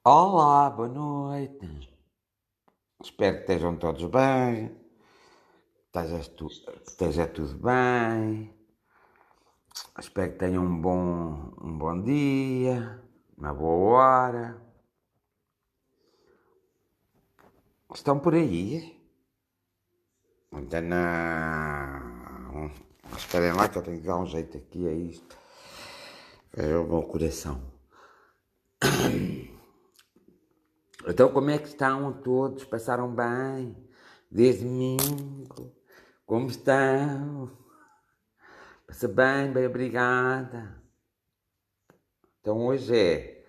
Olá, boa noite. Espero que estejam todos bem, que esteja tudo bem. Espero que tenham um bom dia, uma boa hora. Estão por aí? Ainda não. Esperem lá que eu tenho que dar um jeito aqui a isto. É o meu coração. Então, como é que estão todos? Passaram bem? Desde domingo? Como estão? Passa bem, bem, obrigada. Então hoje é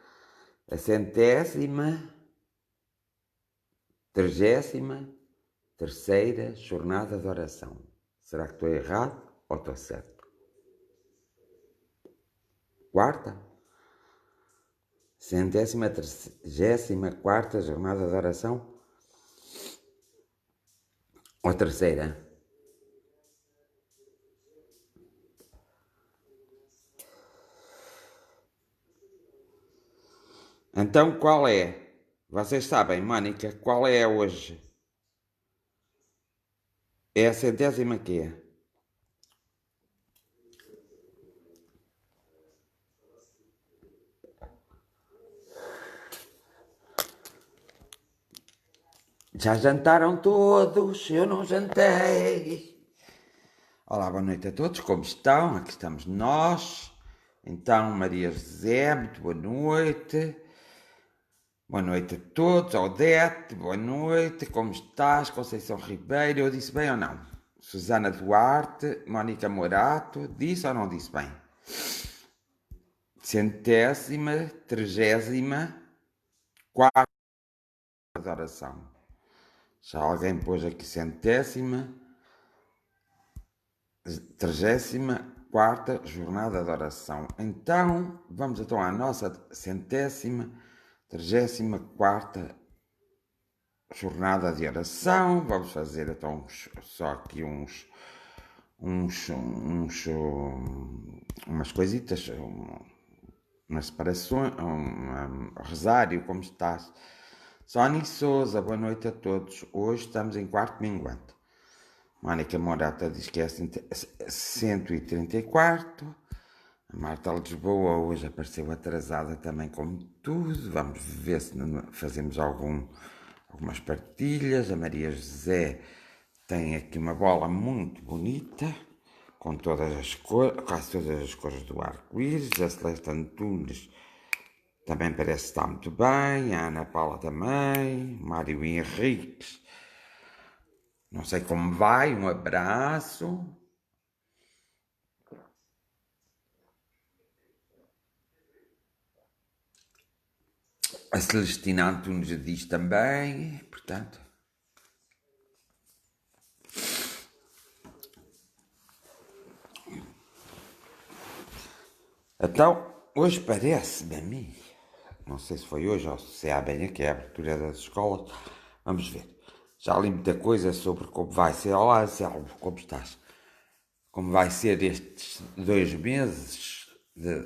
a 133ª jornada de oração. Será que estou errado ou estou certo? Quarta? 134ª jornada de oração? Ou terceira? Então qual é? Vocês sabem, Mónica, qual é hoje? É a 100ª quê? Já jantaram todos? Eu não jantei. Olá, boa noite a todos, como estão? Aqui estamos nós. Então, Maria José, muito boa noite. Boa noite a todos. Odete, boa noite. Como estás? Conceição Ribeiro, eu disse bem ou não? Susana Duarte, Mónica Morato, disse ou não disse bem? 134ª de oração. Já alguém pôs aqui 134ª jornada de oração. Então, vamos então à nossa 134ª jornada de oração. Vamos fazer então só aqui umas coisitas, umas separações, um rosário, como estás? Sónia Souza, boa noite a todos. Hoje estamos em quarto minguante. Mónica Morata diz que é 134. A Marta Lisboa hoje apareceu atrasada também, como tudo. Vamos ver se fazemos algumas partilhas. A Maria José tem aqui uma bola muito bonita, com todas as cores, quase todas as cores do arco-íris. A Celeste Antunes também parece estar muito bem. A Ana Paula também. Mário Henriques, não sei como vai, um abraço. A Celestina Antunes diz também, portanto. Então, hoje parece-me a mim, não sei se foi hoje ou se é amanhã, que é a abertura das escolas, vamos ver. Já li muita coisa sobre como vai ser. Olá, Selmo, como estás? Como vai ser estes 2 meses de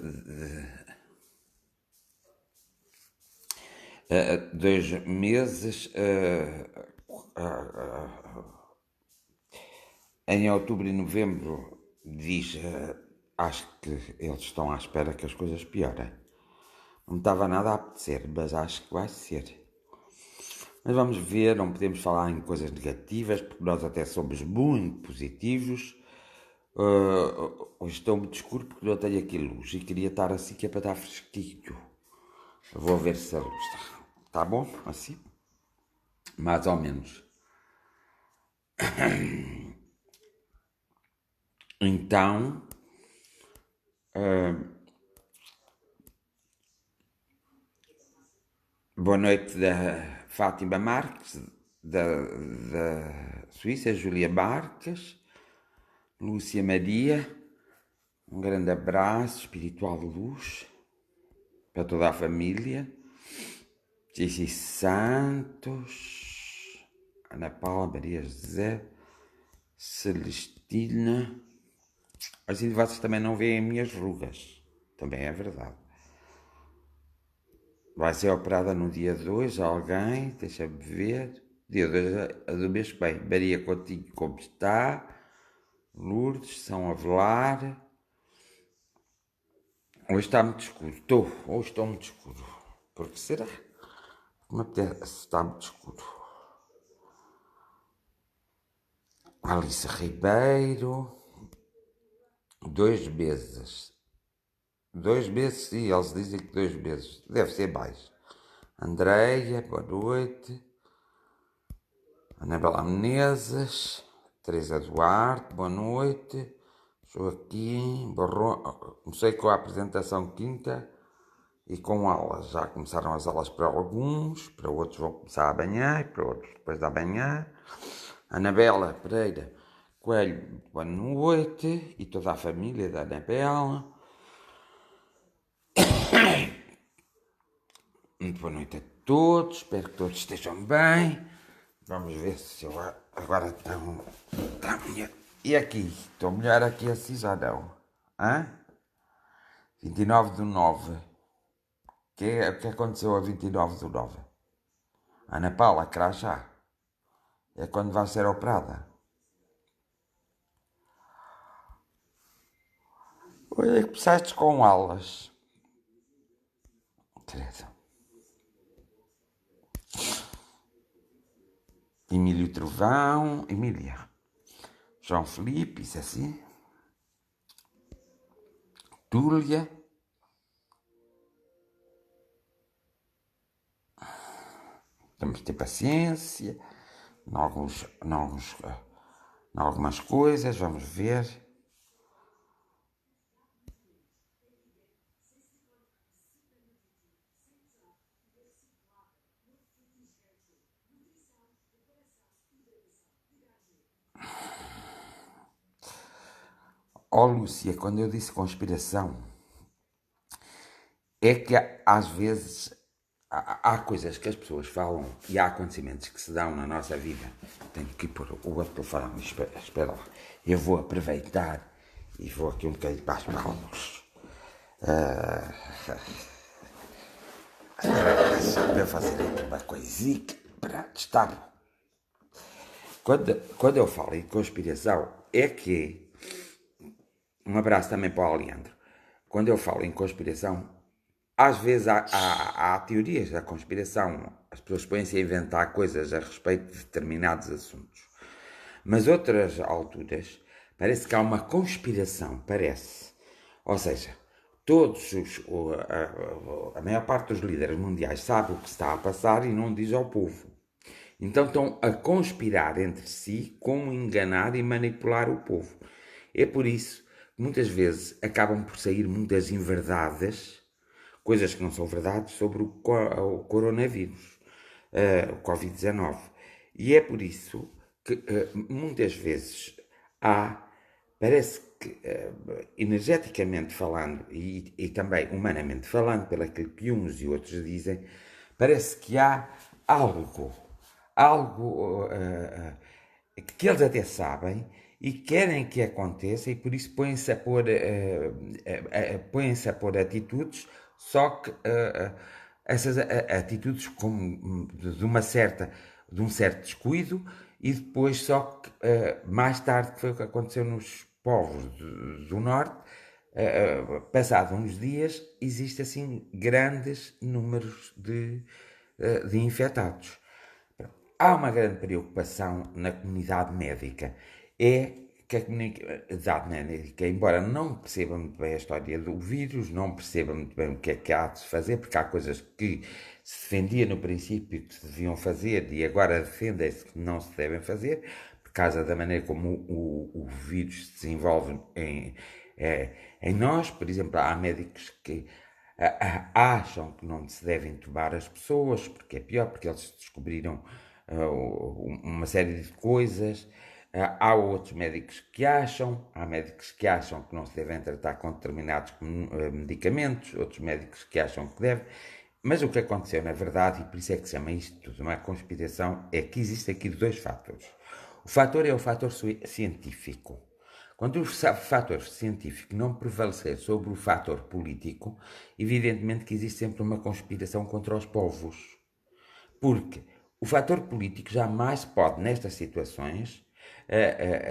2 meses em outubro e novembro diz, acho que eles estão à espera que as coisas piorem. Não me estava nada a apetecer, mas acho que vai ser. Mas vamos ver, não podemos falar em coisas negativas, porque nós até somos muito positivos. Hoje estou muito escuro porque não tenho aqui luz e queria estar assim que é para estar fresquinho. Vou ver se a luz está. Tá bom? Assim? Mais ou menos. Então, boa noite da Fátima Marques, da Suíça, Júlia Marques, Lúcia Maria, um grande abraço espiritual de luz para toda a família. Cici Santos, Ana Paula, Maria José, Celestina. Assim vocês também não veem minhas rugas, também é verdade. vai ser operada no dia 2, alguém, deixa-me ver. Dia 2 do mês que vem. Maria Coutinho, como está? Lourdes, São Avelar. Hoje está muito escuro. Hoje estou muito escuro. Por que será? Como apetece? Está muito escuro. Alice Ribeiro. 2 meses. 2 meses, sim, eles dizem que 2 meses. Deve ser mais. Andreia, boa noite. Anabela Menezes. Teresa Duarte, boa noite. Joaquim, comecei com a apresentação quinta e com aulas. Já começaram as aulas para alguns, para outros vão começar amanhã e para outros depois da manhã. Anabela Pereira Coelho, boa noite, e toda a família da Anabela. Muito boa noite a todos, espero que todos estejam bem. Vamos ver se eu agora está melhor. E aqui, estou melhor aqui assim já não? Hã? 29/9. O que aconteceu a 29/9? Ana Paula Crachá. É quando vai ser operada. Olha, começaste com aulas. Teresa. Emílio Trovão. Emília. João Felipe, isso assim. Túlia. Temos de ter paciência. Em algumas coisas, vamos ver. Ó Lúcia, quando eu disse conspiração, é que às vezes há coisas que as pessoas falam e há acontecimentos que se dão na nossa vida. Tenho que ir pôr o outro telefone. Espera lá. Eu vou aproveitar e vou aqui um bocadinho para as palmas. Deixa-me fazer aqui uma coisinha. Pronto, está bom. Quando eu falo em conspiração, é que... Um abraço também para o Leandro. Quando eu falo em conspiração, às vezes há teorias da conspiração. As pessoas põem-se a inventar coisas a respeito de determinados assuntos. Mas outras alturas, parece que há uma conspiração, parece. Ou seja, a maior parte dos líderes mundiais sabe o que está a passar e não diz ao povo. Então estão a conspirar entre si como enganar e manipular o povo. É por isso que muitas vezes acabam por sair muitas inverdades, coisas que não são verdades, sobre o coronavírus, o Covid-19. E é por isso que muitas vezes parece que, energeticamente falando e também humanamente falando, pelo que uns e outros dizem, parece que há algo que eles até sabem e querem que aconteça e por isso põem-se a pôr atitudes, só que essas atitudes como de um certo descuido e depois só que mais tarde, que foi o que aconteceu nos povos do norte, passados uns dias, existe assim grandes números de infectados. Há uma grande preocupação na comunidade médica. É que a comunidade médica, embora não perceba muito bem a história do vírus, não perceba muito bem o que é que há de se fazer, porque há coisas que se defendia no princípio que se deviam fazer e agora defendem-se que não se devem fazer, por causa da maneira como o vírus se desenvolve em nós. Por exemplo, há médicos que acham que não se devem entubar as pessoas, porque é pior, porque eles descobriram uma série de coisas. Há outros médicos que há médicos que acham que não se devem tratar com determinados medicamentos, outros médicos que acham que devem. Mas o que aconteceu na verdade, e por isso é que se chama isto tudo uma conspiração, é que existem aqui dois fatores. O fator é o fator científico. Quando o fator científico não prevalecer sobre o fator político, evidentemente que existe sempre uma conspiração contra os povos. Porque o fator político jamais pode, nestas situações,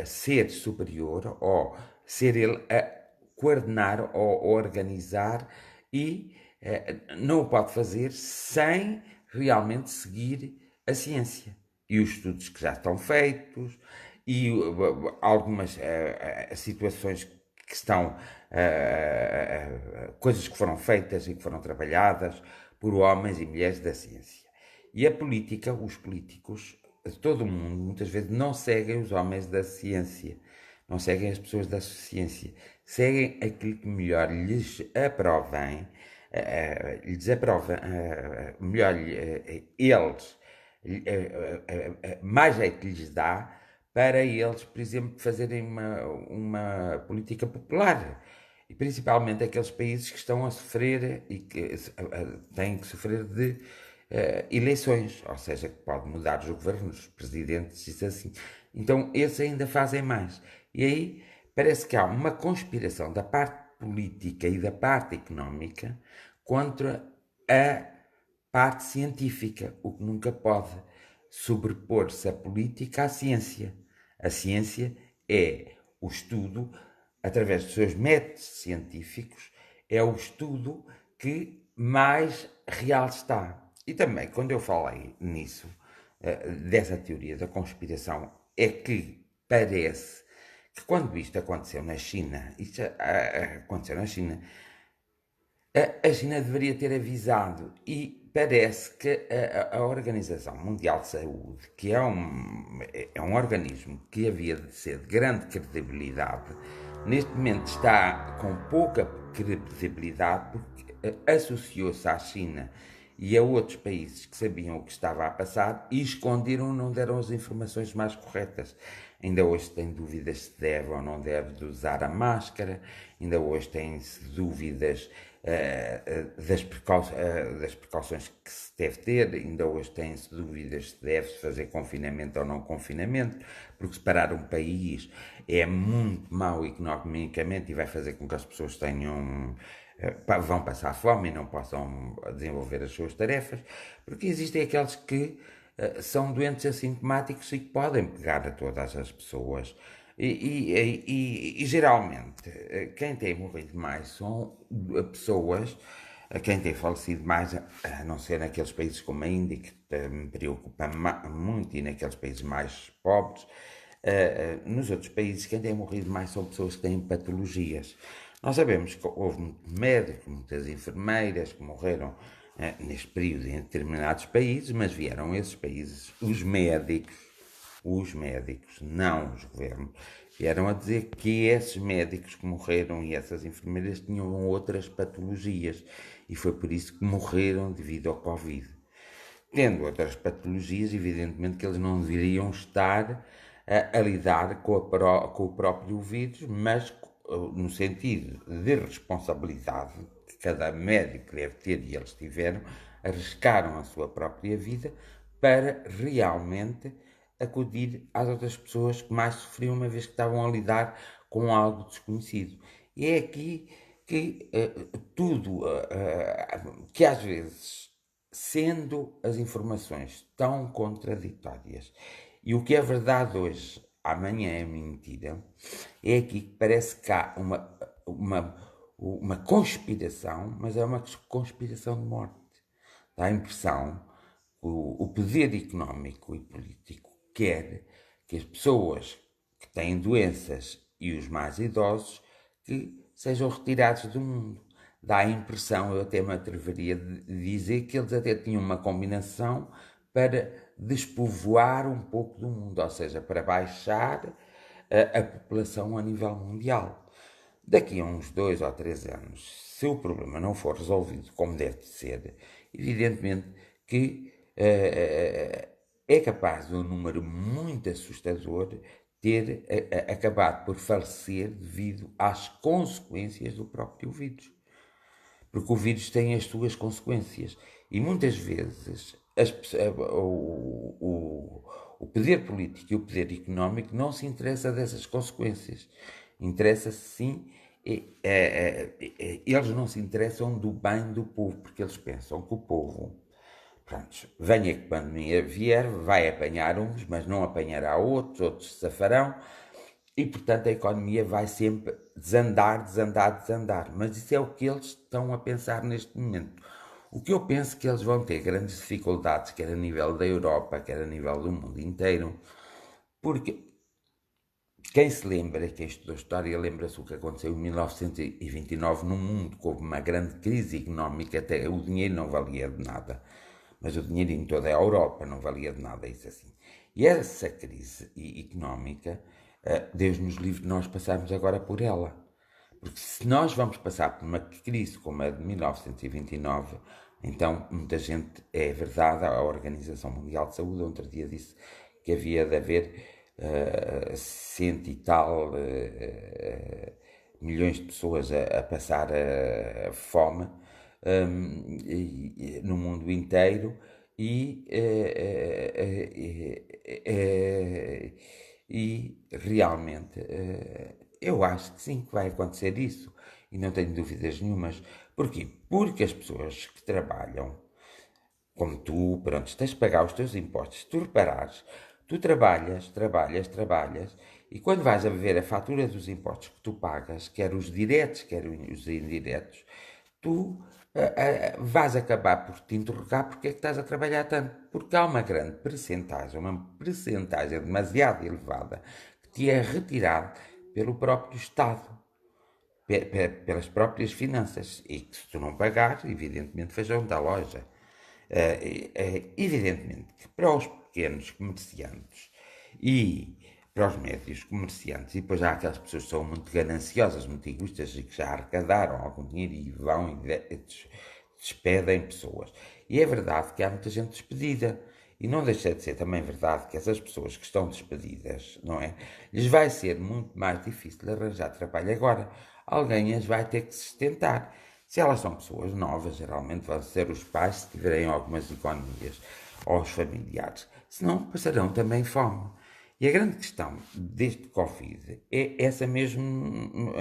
ser superior ou ser ele a coordenar ou organizar e não o pode fazer sem realmente seguir a ciência e os estudos que já estão feitos e algumas situações que estão, coisas que foram feitas e que foram trabalhadas por homens e mulheres da ciência. E a política, os políticos de todo o mundo, muitas vezes não seguem os homens da ciência, não seguem as pessoas da ciência, seguem aquilo que melhor lhes aprovem, melhor eles, mais jeito lhes dá para eles, por exemplo, fazerem uma política popular. E principalmente aqueles países que estão a sofrer e que têm que sofrer de eleições, ou seja, que pode mudar os governos, os presidentes, isso assim. Então, esses ainda fazem mais. E aí parece que há uma conspiração da parte política e da parte económica contra a parte científica, o que nunca pode sobrepor-se a política à ciência. A ciência é o estudo, através dos seus métodos científicos, é o estudo que mais real está. E também, quando eu falei nisso, dessa teoria da conspiração, é que parece que quando isto aconteceu na China, a China deveria ter avisado e parece que a Organização Mundial de Saúde, que é um organismo que havia de ser de grande credibilidade, neste momento está com pouca credibilidade porque associou-se à China e a outros países que sabiam o que estava a passar e esconderam, não deram as informações mais corretas. Ainda hoje tem dúvidas se deve ou não deve usar a máscara, ainda hoje tem-se dúvidas das precauções que se deve ter, ainda hoje tem-se dúvidas se deve-se fazer confinamento ou não confinamento, porque separar um país é muito mau economicamente e vai fazer com que as pessoas vão passar fome e não possam desenvolver as suas tarefas, porque existem aqueles que são doentes assintomáticos e que podem pegar a todas as pessoas. E geralmente, quem tem morrido mais são pessoas, quem tem falecido mais, a não ser naqueles países como a Índia, que me preocupa muito, e naqueles países mais pobres. Nos outros países, quem tem morrido mais são pessoas que têm patologias. Nós sabemos que houve muitos médicos, muitas enfermeiras que morreram neste período em determinados países, mas vieram esses países, os médicos, não os governos, vieram a dizer que esses médicos que morreram e essas enfermeiras tinham outras patologias e foi por isso que morreram devido ao Covid. Tendo outras patologias, evidentemente que eles não deveriam estar a lidar com o próprio vírus, mas no sentido de responsabilidade que cada médico deve ter e eles tiveram, arriscaram a sua própria vida para realmente acudir às outras pessoas que mais sofriam, uma vez que estavam a lidar com algo desconhecido. E é aqui que tudo, que às vezes, sendo as informações tão contraditórias, e o que é verdade hoje, amanhã é mentira, é aqui que parece que há uma conspiração, mas é uma conspiração de morte. Dá a impressão que o poder económico e político quer que as pessoas que têm doenças e os mais idosos que sejam retirados do mundo. Dá a impressão, eu até me atreveria a dizer, que eles até tinham uma combinação para despovoar um pouco do mundo, ou seja, para baixar a população a nível mundial. Daqui a uns 2 ou 3 anos, se o problema não for resolvido como deve ser, evidentemente que é capaz de um número muito assustador ter acabado por falecer devido às consequências do próprio vírus. Porque o vírus tem as suas consequências. E muitas vezes o poder político e o poder económico não se interessa dessas consequências. Interessa sim, eles não se interessam do bem do povo, porque eles pensam que o povo, pronto, venha que pandemia vier, vai apanhar uns, mas não apanhará outros, outros se safarão, e portanto a economia vai sempre desandar, desandar, desandar. Mas isso é o que eles estão a pensar neste momento. O que eu penso que eles vão ter grandes dificuldades, quer a nível da Europa, quer a nível do mundo inteiro, porque quem se lembra, quem estudou história, lembra-se o que aconteceu em 1929 no mundo, que houve uma grande crise económica, até o dinheiro não valia de nada, mas o dinheiro em toda a Europa não valia de nada, isso assim. E essa crise económica, Deus nos livre de nós passarmos agora por ela. Porque se nós vamos passar por uma crise como a de 1929, então muita gente, é verdade, a Organização Mundial de Saúde outro dia disse que havia de haver cento e tal milhões de pessoas a passar fome no mundo inteiro e, realmente eu acho que sim, que vai acontecer isso e não tenho dúvidas nenhumas. Porquê? Porque as pessoas que trabalham como tu, pronto, tens de pagar os teus impostos. Se tu reparares, tu trabalhas, trabalhas, trabalhas, e quando vais a ver a fatura dos impostos que tu pagas, quer os diretos, quer os indiretos, tu vais acabar por te interrogar porque é que estás a trabalhar tanto. Porque há uma percentagem demasiado elevada, que te é retirada pelo próprio Estado, pelas próprias finanças, e que se tu não pagares, evidentemente fecham da loja. Evidentemente que para os pequenos comerciantes e para os médios comerciantes, e depois há aquelas pessoas que são muito gananciosas, muito egoístas e que já arrecadaram algum dinheiro e vão e despedem pessoas. E é verdade que há muita gente despedida. E não deixa de ser também verdade que essas pessoas que estão despedidas, não é? Lhes vai ser muito mais difícil arranjar trabalho agora. Alguém as vai ter que sustentar. Se elas são pessoas novas, geralmente vão ser os pais, se tiverem algumas economias, ou os familiares. Senão passarão também fome. E a grande questão deste Covid é essa mesmo,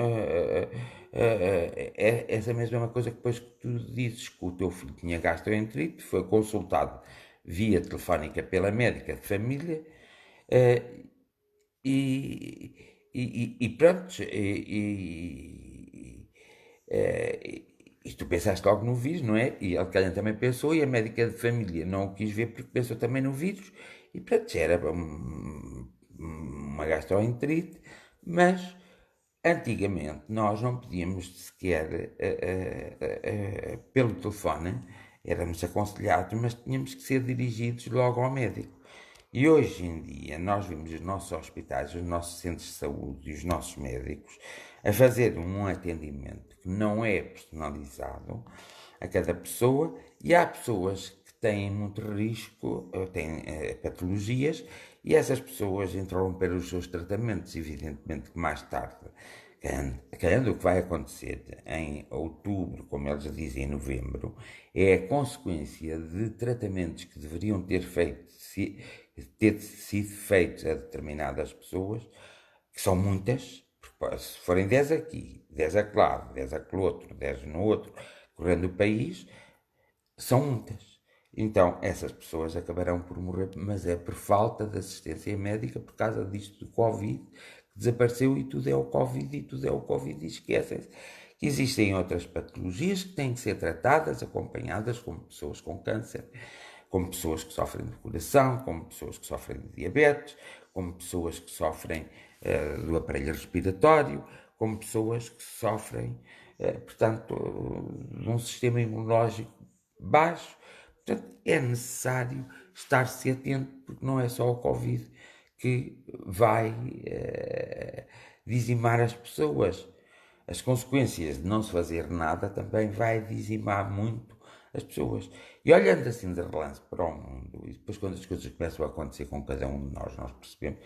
essa mesma coisa que depois que tu dizes que o teu filho tinha gastroenterite, foi consultado via telefónica pela médica de família, e pronto, e tu pensaste logo no vírus, não é? E ele calhar também pensou, e a médica de família não o quis ver porque pensou também no vírus, e pronto, era uma gastroenterite, mas antigamente nós não podíamos sequer, pelo telefone, éramos aconselhados, mas tínhamos que ser dirigidos logo ao médico. E hoje em dia nós vemos os nossos hospitais, os nossos centros de saúde e os nossos médicos a fazer um atendimento que não é personalizado a cada pessoa, e há pessoas que têm muito risco, têm patologias, e essas pessoas interromperam os seus tratamentos, evidentemente que mais tarde, calhando o que vai acontecer em outubro, como eles dizem em novembro, é a consequência de tratamentos que deveriam ter sido feitos a determinadas pessoas, que são muitas, porque se forem 10 aqui, 10 acolá, 10 aquele outro, 10 no outro, correndo o país, são muitas. Então, essas pessoas acabarão por morrer, mas é por falta de assistência médica, por causa disto do Covid, que desapareceu, e tudo é o Covid, e tudo é o Covid, e esquecem-se que existem outras patologias que têm que ser tratadas, acompanhadas, como pessoas com câncer, como pessoas que sofrem de coração, como pessoas que sofrem de diabetes, como pessoas que sofrem do aparelho respiratório, como pessoas que sofrem, portanto, de um sistema imunológico baixo. Portanto, é necessário estar-se atento, porque não é só o Covid que vai dizimar as pessoas. As consequências de não se fazer nada também vai dizimar muito as pessoas. E olhando assim de relance para o mundo, e depois quando as coisas começam a acontecer com cada um de nós percebemos,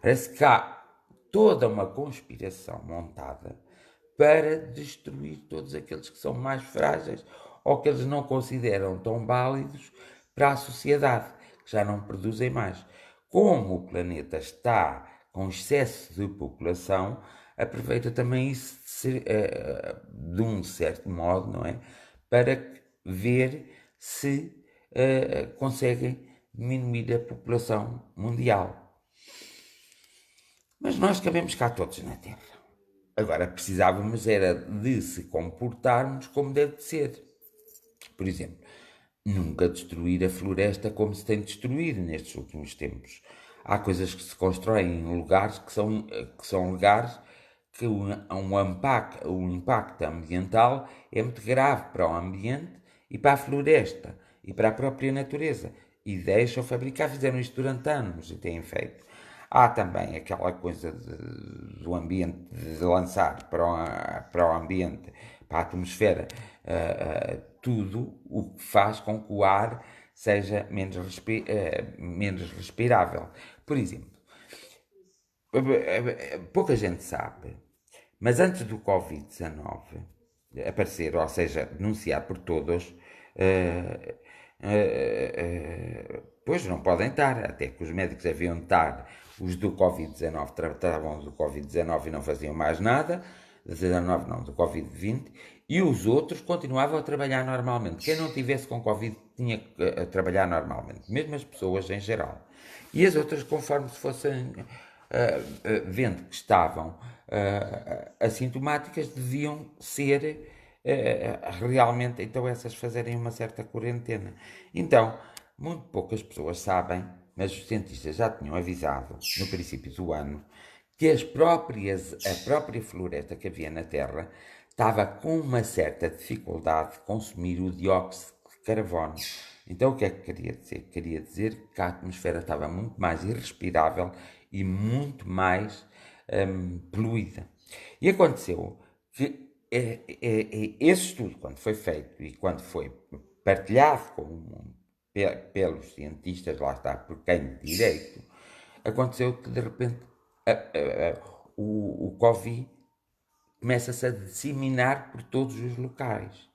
parece que há toda uma conspiração montada para destruir todos aqueles que são mais frágeis ou que eles não consideram tão válidos para a sociedade, que já não produzem mais. Como o planeta está com excesso de população, aproveita também isso de um certo modo, não é? Para ver se conseguem diminuir a população mundial. Mas nós cabemos cá todos na Terra. Agora precisávamos era de se comportarmos como deve de ser. Por exemplo, nunca destruir a floresta como se tem destruído nestes últimos tempos. Há coisas que se constroem em lugares que são lugares que o impacto ambiental é muito grave para o ambiente e para a floresta e para a própria natureza. E deixam fabricar, fizeram isto durante anos e têm feito. Há também aquela coisa do ambiente, de lançar para o ambiente, para a atmosfera, tudo o que faz com que o ar seja menos respirável. Por exemplo, pouca gente sabe, mas antes do Covid-19 aparecer, ou seja, denunciado por todos, pois não podem estar, até que os médicos haviam de estar, os do Covid-19 tratavam do Covid-19 e não faziam mais nada, 19 não, do Covid-20, e os outros continuavam a trabalhar normalmente. Quem não tivesse com Covid tinha que trabalhar normalmente, mesmo as pessoas em geral. E as outras, conforme se fossem vendo que estavam assintomáticas, deviam ser realmente, então essas fazerem uma certa quarentena. Então, muito poucas pessoas sabem, mas os cientistas já tinham avisado no princípio do ano que a própria floresta que havia na Terra estava com uma certa dificuldade de consumir o dióxido de carbono. Então o que é que queria dizer? Queria dizer que a atmosfera estava muito mais irrespirável e muito mais poluída. E aconteceu que esse estudo, quando foi feito e quando foi partilhado com o mundo pelos cientistas, lá está, por quem de direito, aconteceu que de repente o Covid começa-se a disseminar por todos os locais.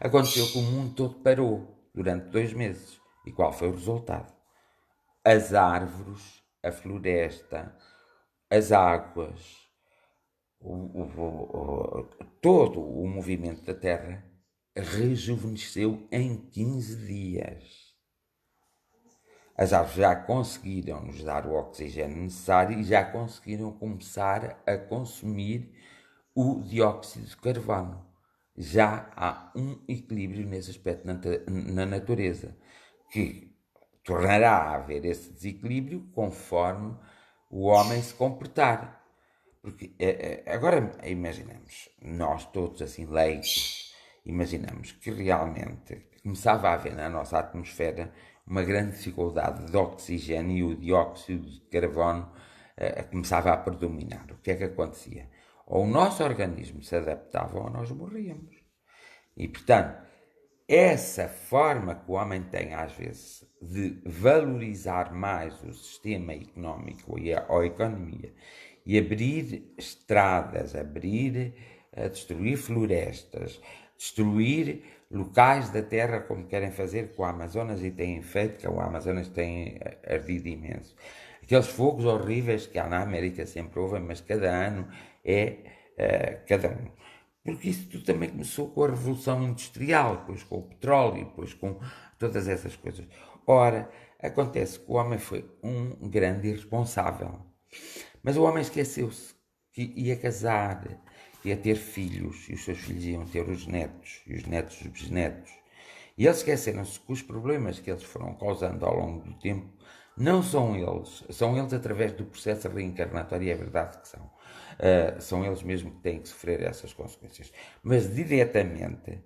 Aconteceu que o mundo todo parou durante 2 meses. E qual foi o resultado? As árvores, a floresta, as águas, todo o movimento da Terra rejuvenesceu em 15 dias. As árvores já conseguiram nos dar o oxigênio necessário e já conseguiram começar a consumir o dióxido de carbono. Já há um equilíbrio nesse aspecto na natureza, que tornará a haver esse desequilíbrio conforme o homem se comportar. Porque agora imaginamos, nós todos assim leigos, imaginamos que realmente começava a haver na nossa atmosfera uma grande dificuldade de oxigênio e o dióxido de carbono começava a predominar. O que é que acontecia? Ou o nosso organismo se adaptava ou nós morríamos. E, portanto, essa forma que o homem tem, às vezes, de valorizar mais o sistema económico e a economia e abrir estradas, destruir florestas, destruir locais da terra como querem fazer com o Amazonas e têm feito, que o Amazonas tem ardido imenso. Aqueles fogos horríveis que há na América sempre houve, mas cada ano cada um. Porque isso tudo também começou com a Revolução Industrial, depois com o petróleo, depois com todas essas coisas. Ora, acontece que o homem foi um grande irresponsável. Mas o homem esqueceu-se que ia casar, ia ter filhos, e os seus filhos iam ter os netos, e os netos os bisnetos. E eles esqueceram-se que os problemas que eles foram causando ao longo do tempo não são eles através do processo reencarnatório, é verdade que são. São eles mesmos que têm que sofrer essas consequências. Mas diretamente,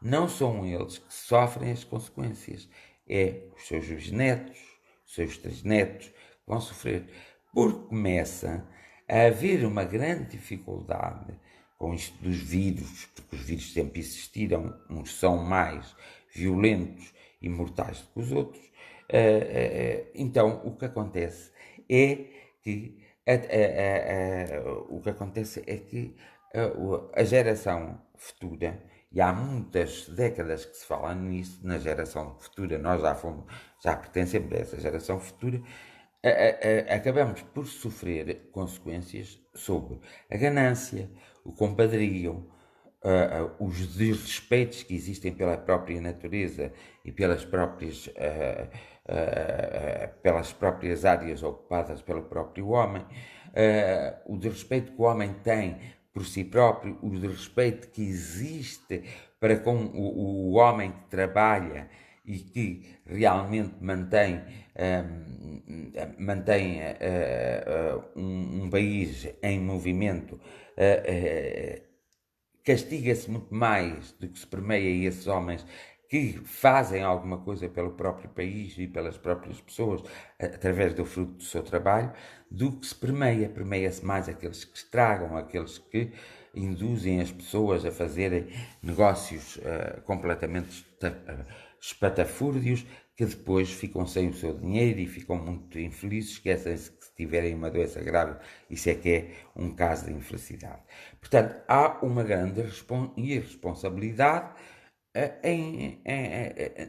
não são eles que sofrem as consequências. É os seus bisnetos, os seus trisnetos que vão sofrer. Porque começa a haver uma grande dificuldade com isto dos vírus, porque os vírus sempre existiram, uns são mais violentos e mortais do que os outros. Então, o que acontece é que a geração futura, e há muitas décadas que se fala nisso, na geração futura, nós já pertencemos a essa geração futura, acabamos por sofrer consequências sobre a ganância, o compadrio, os desrespeitos que existem pela própria natureza e pelas próprias áreas ocupadas pelo próprio homem, o desrespeito que o homem tem por si próprio, o desrespeito que existe para com o homem que trabalha e que realmente mantém um país em movimento, castiga-se muito mais do que se premia esses homens que fazem alguma coisa pelo próprio país e pelas próprias pessoas através do fruto do seu trabalho, do que se premia. Premia-se mais aqueles que estragam, aqueles que induzem as pessoas a fazerem negócios completamente espatafúrdios, que depois ficam sem o seu dinheiro e ficam muito infelizes, esquecem-se que se tiverem uma doença grave, isso é que é um caso de infelicidade. Portanto, há uma grande irresponsabilidade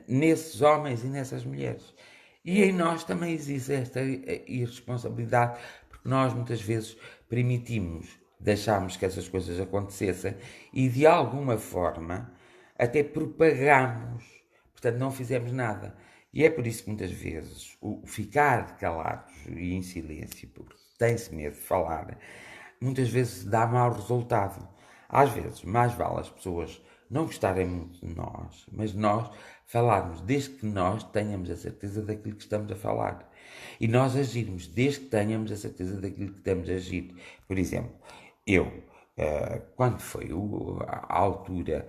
nesses homens e nessas mulheres. E em nós também existe esta irresponsabilidade, porque nós muitas vezes permitimos, deixamos que essas coisas acontecessem e de alguma forma até propagamos, portanto não fizemos nada. E é por isso que muitas vezes o ficar calados e em silêncio, porque tem-se medo de falar, muitas vezes dá mau resultado. Às vezes, mais vale as pessoas não gostarem muito de nós, mas nós falarmos desde que nós tenhamos a certeza daquilo que estamos a falar. E nós agirmos desde que tenhamos a certeza daquilo que estamos a agir. Por exemplo, eu, quando foi a altura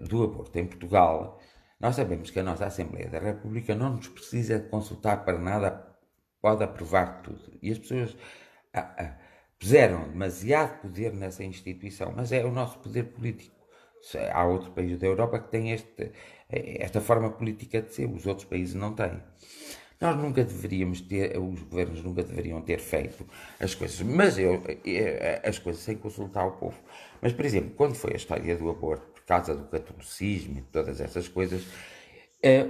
do aborto em Portugal, nós sabemos que a nossa Assembleia da República não nos precisa de consultar para nada, pode aprovar tudo. E as pessoas puseram demasiado poder nessa instituição, mas é o nosso poder político. Há outros países da Europa que têm esta forma política de ser, os outros países não têm. Nós nunca deveríamos ter, os governos nunca deveriam ter feito as coisas, as coisas sem consultar o povo. Mas, por exemplo, quando foi a história do aborto, por causa do catolicismo e todas essas coisas,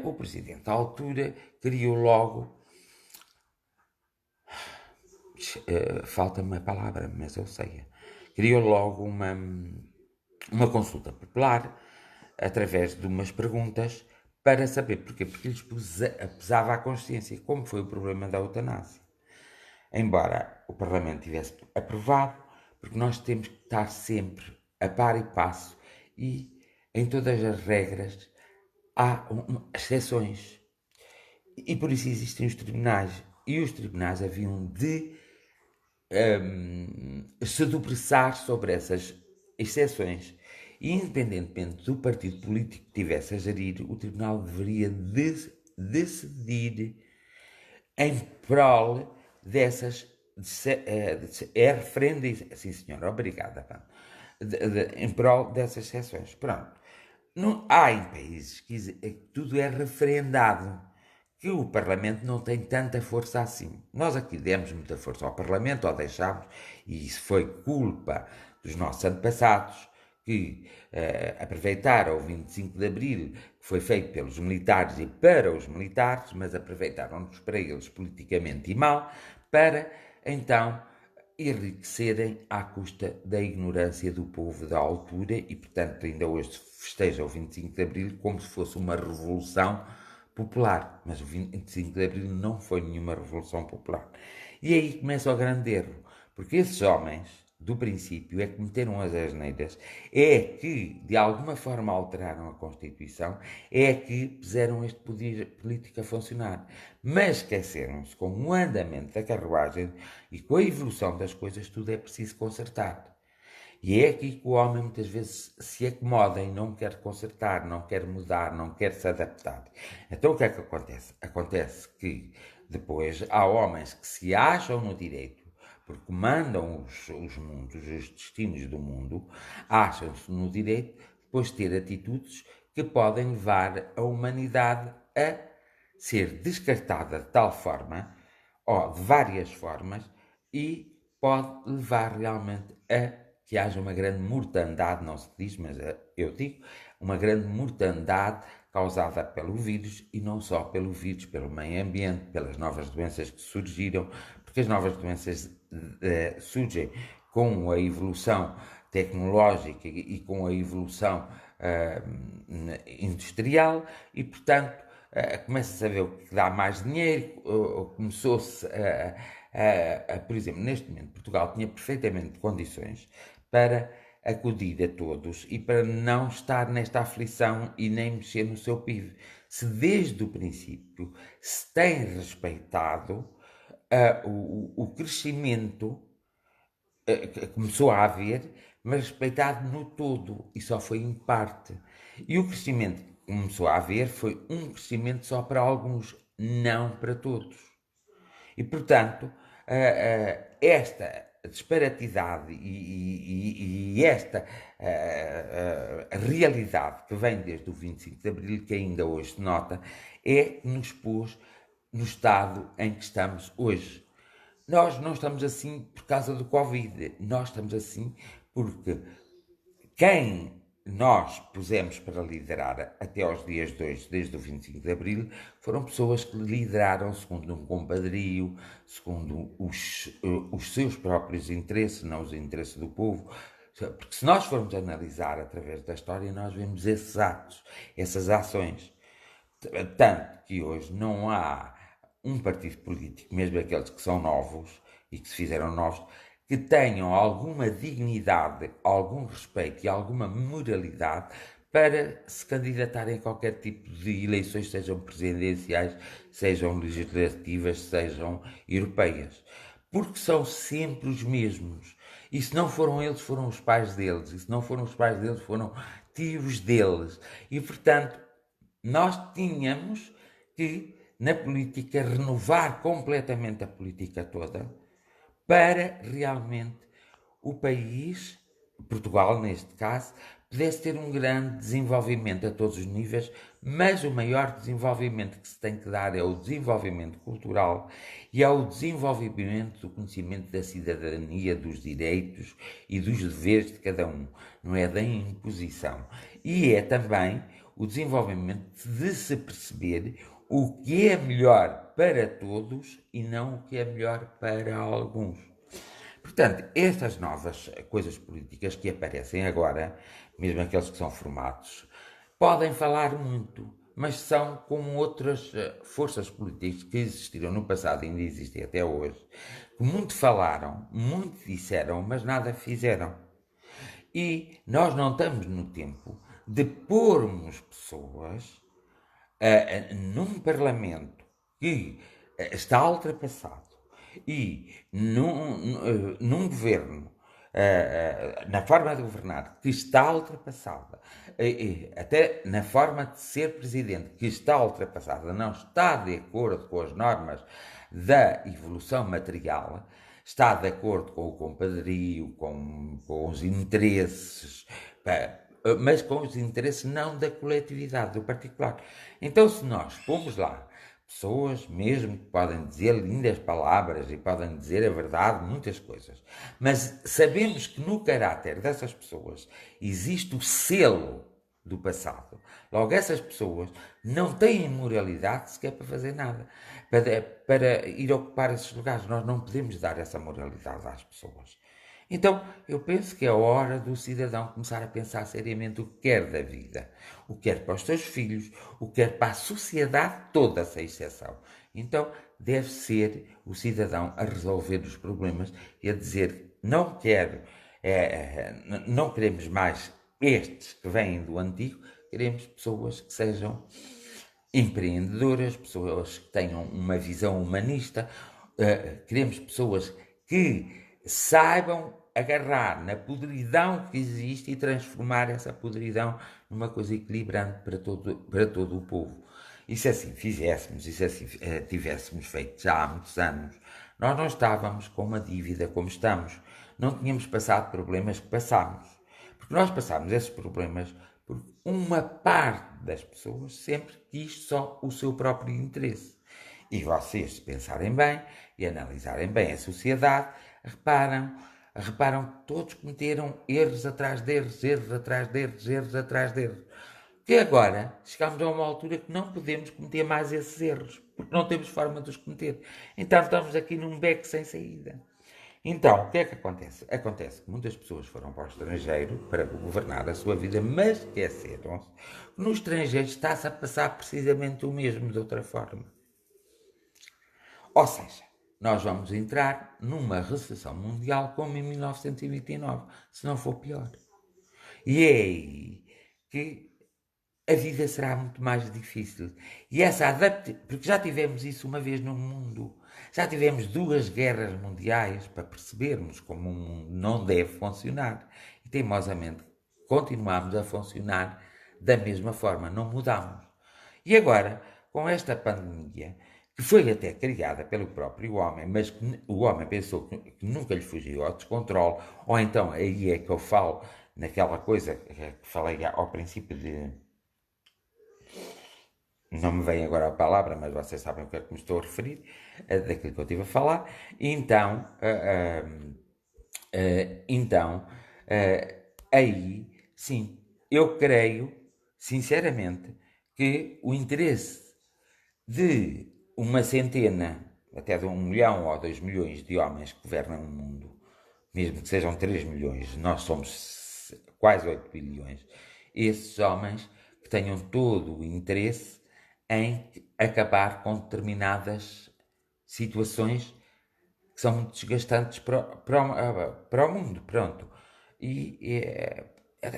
o presidente, à altura, criou logo. Falta-me a palavra, mas eu sei. Criou logo uma consulta popular através de umas perguntas para saber porquê, porque lhes pesava a consciência, como foi o problema da eutanásia. Embora o Parlamento tivesse aprovado, porque nós temos que estar sempre a par e passo e em todas as regras há exceções. E por isso existem os tribunais. E os tribunais haviam de se debruçar sobre essas exceções. E, independentemente do partido político que tivesse a gerir, o Tribunal deveria decidir em prol dessas. É referendo. Sim, senhora, obrigada. Em prol dessas exceções. Pronto. Não, há em países que tudo é referendado, que o Parlamento não tem tanta força assim. Nós aqui demos muita força ao Parlamento, ou deixámos, e isso foi culpa dos nossos antepassados, que aproveitaram o 25 de Abril, que foi feito pelos militares e para os militares, mas aproveitaram-nos para eles politicamente e mal, para então enriquecerem à custa da ignorância do povo da altura e, portanto, ainda hoje festeja o 25 de Abril como se fosse uma revolução popular. Mas o 25 de Abril não foi nenhuma revolução popular. E aí começa o grande erro, porque esses homens, do princípio, é que meteram as asneiras, é que, de alguma forma, alteraram a Constituição, é que puseram este poder político a funcionar. Mas esqueceram-se, com o andamento da carruagem e com a evolução das coisas, tudo é preciso consertar. E é aqui que o homem muitas vezes se acomoda e não quer consertar, não quer mudar, não quer se adaptar. Então o que é que acontece? Acontece que depois há homens que se acham no direito, porque comandam os mundos, os destinos do mundo, acham-se no direito de depois ter atitudes que podem levar a humanidade a ser descartada de tal forma, ou de várias formas, e pode levar realmente a que haja uma grande mortandade, não se diz, mas eu digo, uma grande mortandade causada pelo vírus, e não só pelo vírus, pelo meio ambiente, pelas novas doenças que surgiram, porque as novas doenças surgem com a evolução tecnológica e com a evolução industrial, e portanto começa-se a ver o que dá mais dinheiro, começou-se por exemplo, neste momento Portugal tinha perfeitamente condições para acudir a todos e para não estar nesta aflição e nem mexer no seu PIB. Se desde o princípio se tem respeitado o crescimento que começou a haver, mas respeitado no todo e só foi em parte. E o crescimento que começou a haver foi um crescimento só para alguns, não para todos. E, portanto, esta disparatidade e esta realidade que vem desde o 25 de Abril, que ainda hoje se nota, é que nos pôs no estado em que estamos hoje. Nós não estamos assim por causa do Covid, nós estamos assim porque quem nós pusemos para liderar até aos dias de hoje, desde o 25 de Abril, foram pessoas que lideraram segundo um compadrio, segundo os seus próprios interesses, não os interesses do povo. Porque se nós formos analisar através da história, nós vemos esses atos, essas ações. Tanto que hoje não há um partido político, mesmo aqueles que são novos e que se fizeram novos, que tenham alguma dignidade, algum respeito e alguma moralidade para se candidatarem a qualquer tipo de eleições, sejam presidenciais, sejam legislativas, sejam europeias. Porque são sempre os mesmos. E se não foram eles, foram os pais deles. E se não foram os pais deles, foram tios deles. E, portanto, nós tínhamos que, na política, renovar completamente a política toda para realmente o país, Portugal neste caso, pudesse ter um grande desenvolvimento a todos os níveis, mas o maior desenvolvimento que se tem que dar é o desenvolvimento cultural e é o desenvolvimento do conhecimento da cidadania, dos direitos e dos deveres de cada um, não é da imposição. E é também o desenvolvimento de se perceber o que é melhor para todos e não o que é melhor para alguns. Portanto, estas novas coisas políticas que aparecem agora, mesmo aqueles que são formados, podem falar muito, mas são como outras forças políticas que existiram no passado e ainda existem até hoje, que muito falaram, muito disseram, mas nada fizeram. E nós não estamos no tempo de pormos pessoas num Parlamento que está ultrapassado e num governo, na forma de governar, que está ultrapassada, até na forma de ser presidente, que está ultrapassada, não está de acordo com as normas da evolução material, está de acordo com o compadrio, com os interesses, mas com os interesses não da coletividade, do particular. Então, se nós pomos lá pessoas mesmo que podem dizer lindas palavras e podem dizer a verdade, muitas coisas, mas sabemos que no caráter dessas pessoas existe o selo do passado. Logo, essas pessoas não têm moralidade sequer para fazer nada, para ir ocupar esses lugares. Nós não podemos dar essa moralidade às pessoas. Então, eu penso que é hora do cidadão começar a pensar seriamente o que quer da vida, o que quer para os seus filhos, o que quer para a sociedade toda, sem exceção. Então, deve ser o cidadão a resolver os problemas e a dizer, não quero, não queremos mais estes que vêm do antigo, queremos pessoas que sejam empreendedoras, pessoas que tenham uma visão humanista, queremos pessoas que saibam agarrar na podridão que existe e transformar essa podridão numa coisa equilibrante para todo o povo. E se assim fizéssemos, e se assim tivéssemos feito já há muitos anos, nós não estávamos com uma dívida como estamos. Não tínhamos passado problemas que passámos. Porque nós passámos esses problemas porque uma parte das pessoas sempre quis só o seu próprio interesse. E vocês, se pensarem bem e analisarem bem a sociedade, reparam que todos cometeram erros atrás de erros, erros atrás de erros, erros atrás de erros. que agora chegamos a uma altura que não podemos cometer mais esses erros, porque não temos forma de os cometer. Então estamos aqui num beco sem saída. Então, o que é que acontece? Acontece que muitas pessoas foram para o estrangeiro para governar a sua vida, mas esqueceram-se que no estrangeiro está-se a passar precisamente o mesmo de outra forma. Ou seja, nós vamos entrar numa recessão mundial como em 1929, se não for pior. E é aí que a vida será muito mais difícil. E essa adaptação, porque já tivemos isso uma vez no mundo, já tivemos 2 guerras mundiais para percebermos como o mundo não deve funcionar. E teimosamente continuamos a funcionar da mesma forma, não mudamos. E agora, com esta pandemia, que foi até criada pelo próprio homem, mas que o homem pensou que nunca lhe fugiu ao descontrole, ou então aí é que eu falo naquela coisa que falei ao princípio de... Não me vem agora a palavra, mas vocês sabem o que é que me estou a referir, daquilo que eu estive a falar. Então, aí, sim, eu creio, sinceramente, que o interesse de uma centena, até de 1 milhão ou 2 milhões de homens que governam o mundo, mesmo que sejam 3 milhões, nós somos quase 8 bilhões, esses homens que tenham todo o interesse em acabar com determinadas situações que são muito desgastantes para o mundo, pronto.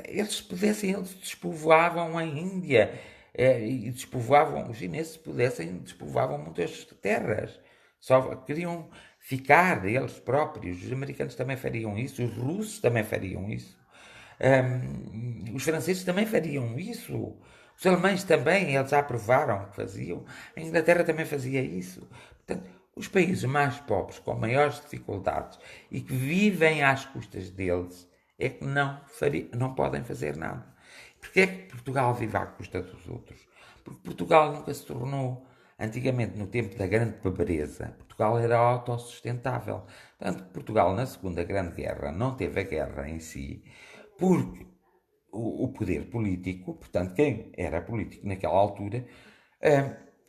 Eles pudessem, eles despovoavam a Índia, e despovoavam, os chineses pudessem, despovoavam muitas terras, só queriam ficar eles próprios, os americanos também fariam isso, os russos também fariam isso, os franceses também fariam isso, os alemães também, eles já aprovaram que faziam, a Inglaterra também fazia isso. Portanto, os países mais pobres, com maiores dificuldades e que vivem às custas deles, é que não podem fazer nada. Porquê é que Portugal vive à custa dos outros? Porque Portugal nunca se tornou, antigamente, no tempo da grande pobreza, Portugal era autossustentável. Tanto que Portugal, na Segunda Grande Guerra, não teve a guerra em si, porque o poder político, portanto, quem era político naquela altura,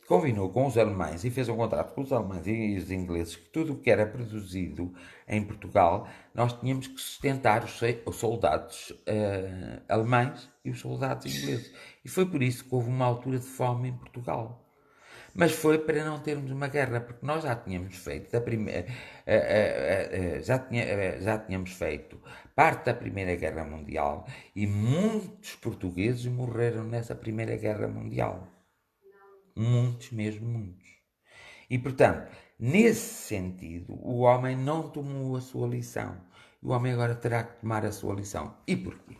combinou com os alemães e fez um contrato com os alemães e os ingleses que tudo o que era produzido em Portugal, nós tínhamos que sustentar os soldados alemães e os soldados ingleses. E foi por isso que houve uma altura de fome em Portugal. Mas foi para não termos uma guerra, porque nós já tínhamos feito já tínhamos feito parte da Primeira Guerra Mundial e muitos portugueses morreram nessa Primeira Guerra Mundial. Muitos, mesmo muitos. E, portanto, nesse sentido, o homem não tomou a sua lição. O homem agora terá que tomar a sua lição. E porquê?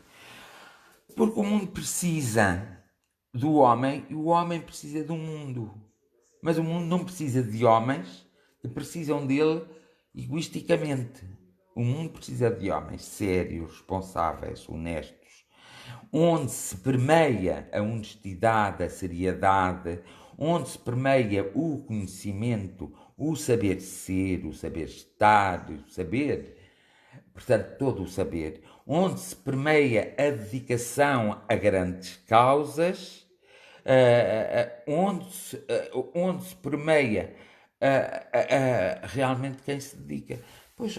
Porque o mundo precisa do homem e o homem precisa do mundo. Mas o mundo não precisa de homens que precisam dele egoisticamente. O mundo precisa de homens sérios, responsáveis, honestos, onde se permeia a honestidade, a seriedade, onde se permeia o conhecimento, o saber ser, o saber estar, o saber, portanto, todo o saber, onde se permeia a dedicação a grandes causas, onde se permeia realmente quem se dedica. Pois,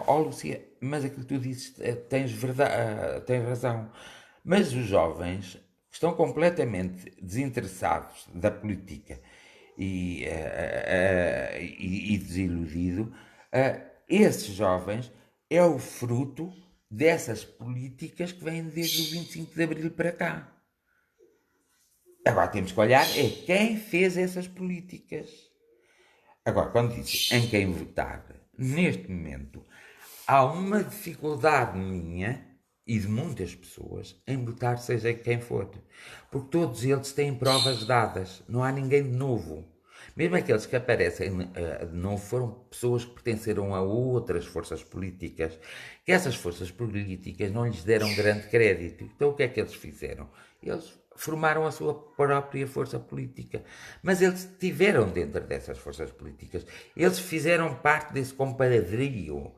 Lúcia, mas aquilo que tu dizes, tens razão. Mas os jovens que estão completamente desinteressados da política e desiludidos, esses jovens é o fruto dessas políticas que vêm desde o 25 de Abril para cá. Agora temos que olhar é quem fez essas políticas. Agora, quando dizes em quem votar, neste momento, há uma dificuldade minha e de muitas pessoas em votar seja quem for. Porque todos eles têm provas dadas. Não há ninguém de novo. Mesmo aqueles que aparecem de novo foram pessoas que pertenceram a outras forças políticas, que essas forças políticas não lhes deram grande crédito. Então o que é que eles fizeram? Eles formaram a sua própria força política. Mas eles estiveram dentro dessas forças políticas. Eles fizeram parte desse compadrio.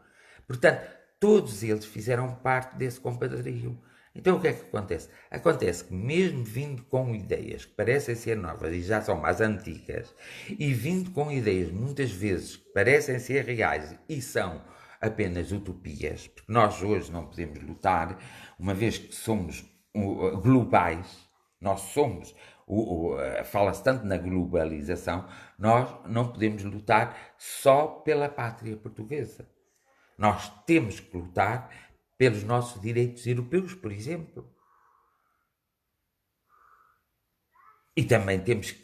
Portanto, todos eles fizeram parte desse compadrio. Então o que é que acontece? Acontece que mesmo vindo com ideias que parecem ser novas e já são mais antigas, e vindo com ideias muitas vezes que parecem ser reais e são apenas utopias, porque nós hoje não podemos lutar, uma vez que somos globais, nós somos, fala-se tanto na globalização, nós não podemos lutar só pela pátria portuguesa. Nós temos que lutar pelos nossos direitos europeus, por exemplo. E também temos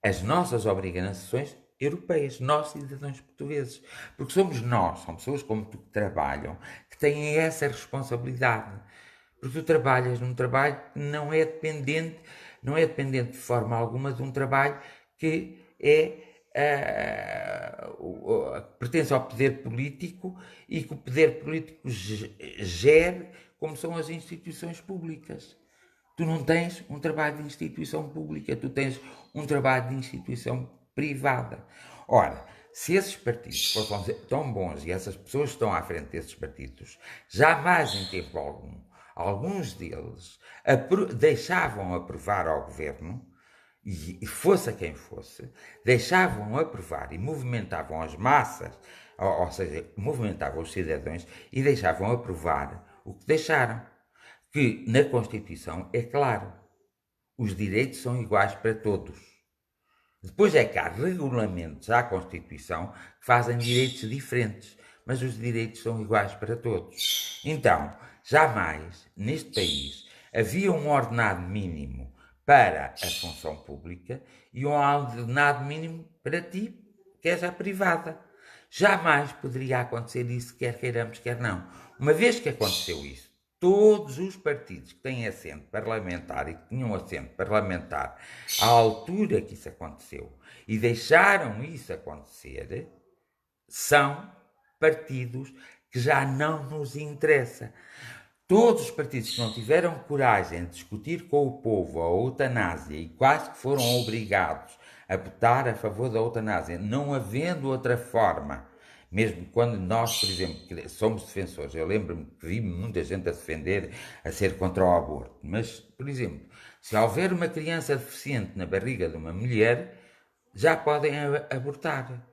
as nossas obrigações europeias, nós cidadãos portugueses. Porque somos nós, são pessoas como tu que trabalham, que têm essa responsabilidade. Porque tu trabalhas num trabalho que não é dependente de forma alguma de um trabalho que pertence ao poder político e que o poder político gere como são as instituições públicas. Tu não tens um trabalho de instituição pública, tu tens um trabalho de instituição privada. Ora, se esses partidos fossem tão bons e essas pessoas que estão à frente desses partidos, jamais em tempo algum, alguns deles deixavam aprovar ao governo, e fosse a quem fosse, deixavam aprovar e movimentavam as massas, ou seja, movimentavam os cidadãos e deixavam aprovar o que deixaram. Que na Constituição é claro, os direitos são iguais para todos. Depois é que há regulamentos à Constituição que fazem direitos diferentes, mas os direitos são iguais para todos. Então, jamais, neste país, havia um ordenado mínimo para a função pública e um ordenado mínimo para ti, que és a privada. Jamais poderia acontecer isso, quer queiramos, quer não. Uma vez que aconteceu isso, todos os partidos que têm assento parlamentar e que tinham assento parlamentar à altura que isso aconteceu e deixaram isso acontecer, são partidos que já não nos interessa. Todos os partidos que não tiveram coragem de discutir com o povo a eutanásia e quase que foram obrigados a votar a favor da eutanásia, não havendo outra forma, mesmo quando nós, por exemplo, somos defensores, eu lembro-me que vi muita gente a defender, a ser contra o aborto, mas, por exemplo, se houver uma criança deficiente na barriga de uma mulher, já podem abortar.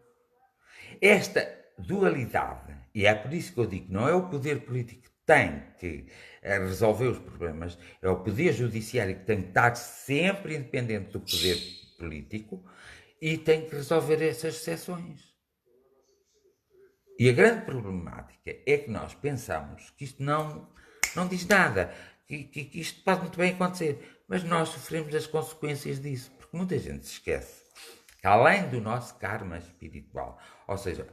Esta dualidade, e é por isso que eu digo que não é o poder político que tem que resolver os problemas, é o poder judiciário que tem que estar sempre independente do poder político e tem que resolver essas exceções. E a grande problemática é que nós pensamos que isto não diz nada, que isto pode muito bem acontecer, mas nós sofremos as consequências disso, porque muita gente se esquece que além do nosso karma espiritual, ou seja,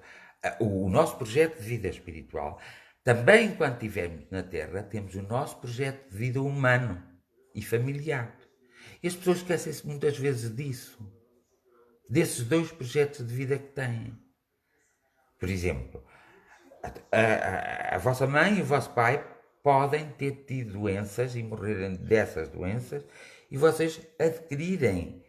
o nosso projeto de vida espiritual, também enquanto estivermos na Terra, temos o nosso projeto de vida humano e familiar. E as pessoas esquecem-se muitas vezes disso, desses dois projetos de vida que têm. Por exemplo, a vossa mãe e o vosso pai podem ter tido doenças e morrerem dessas doenças e vocês adquirirem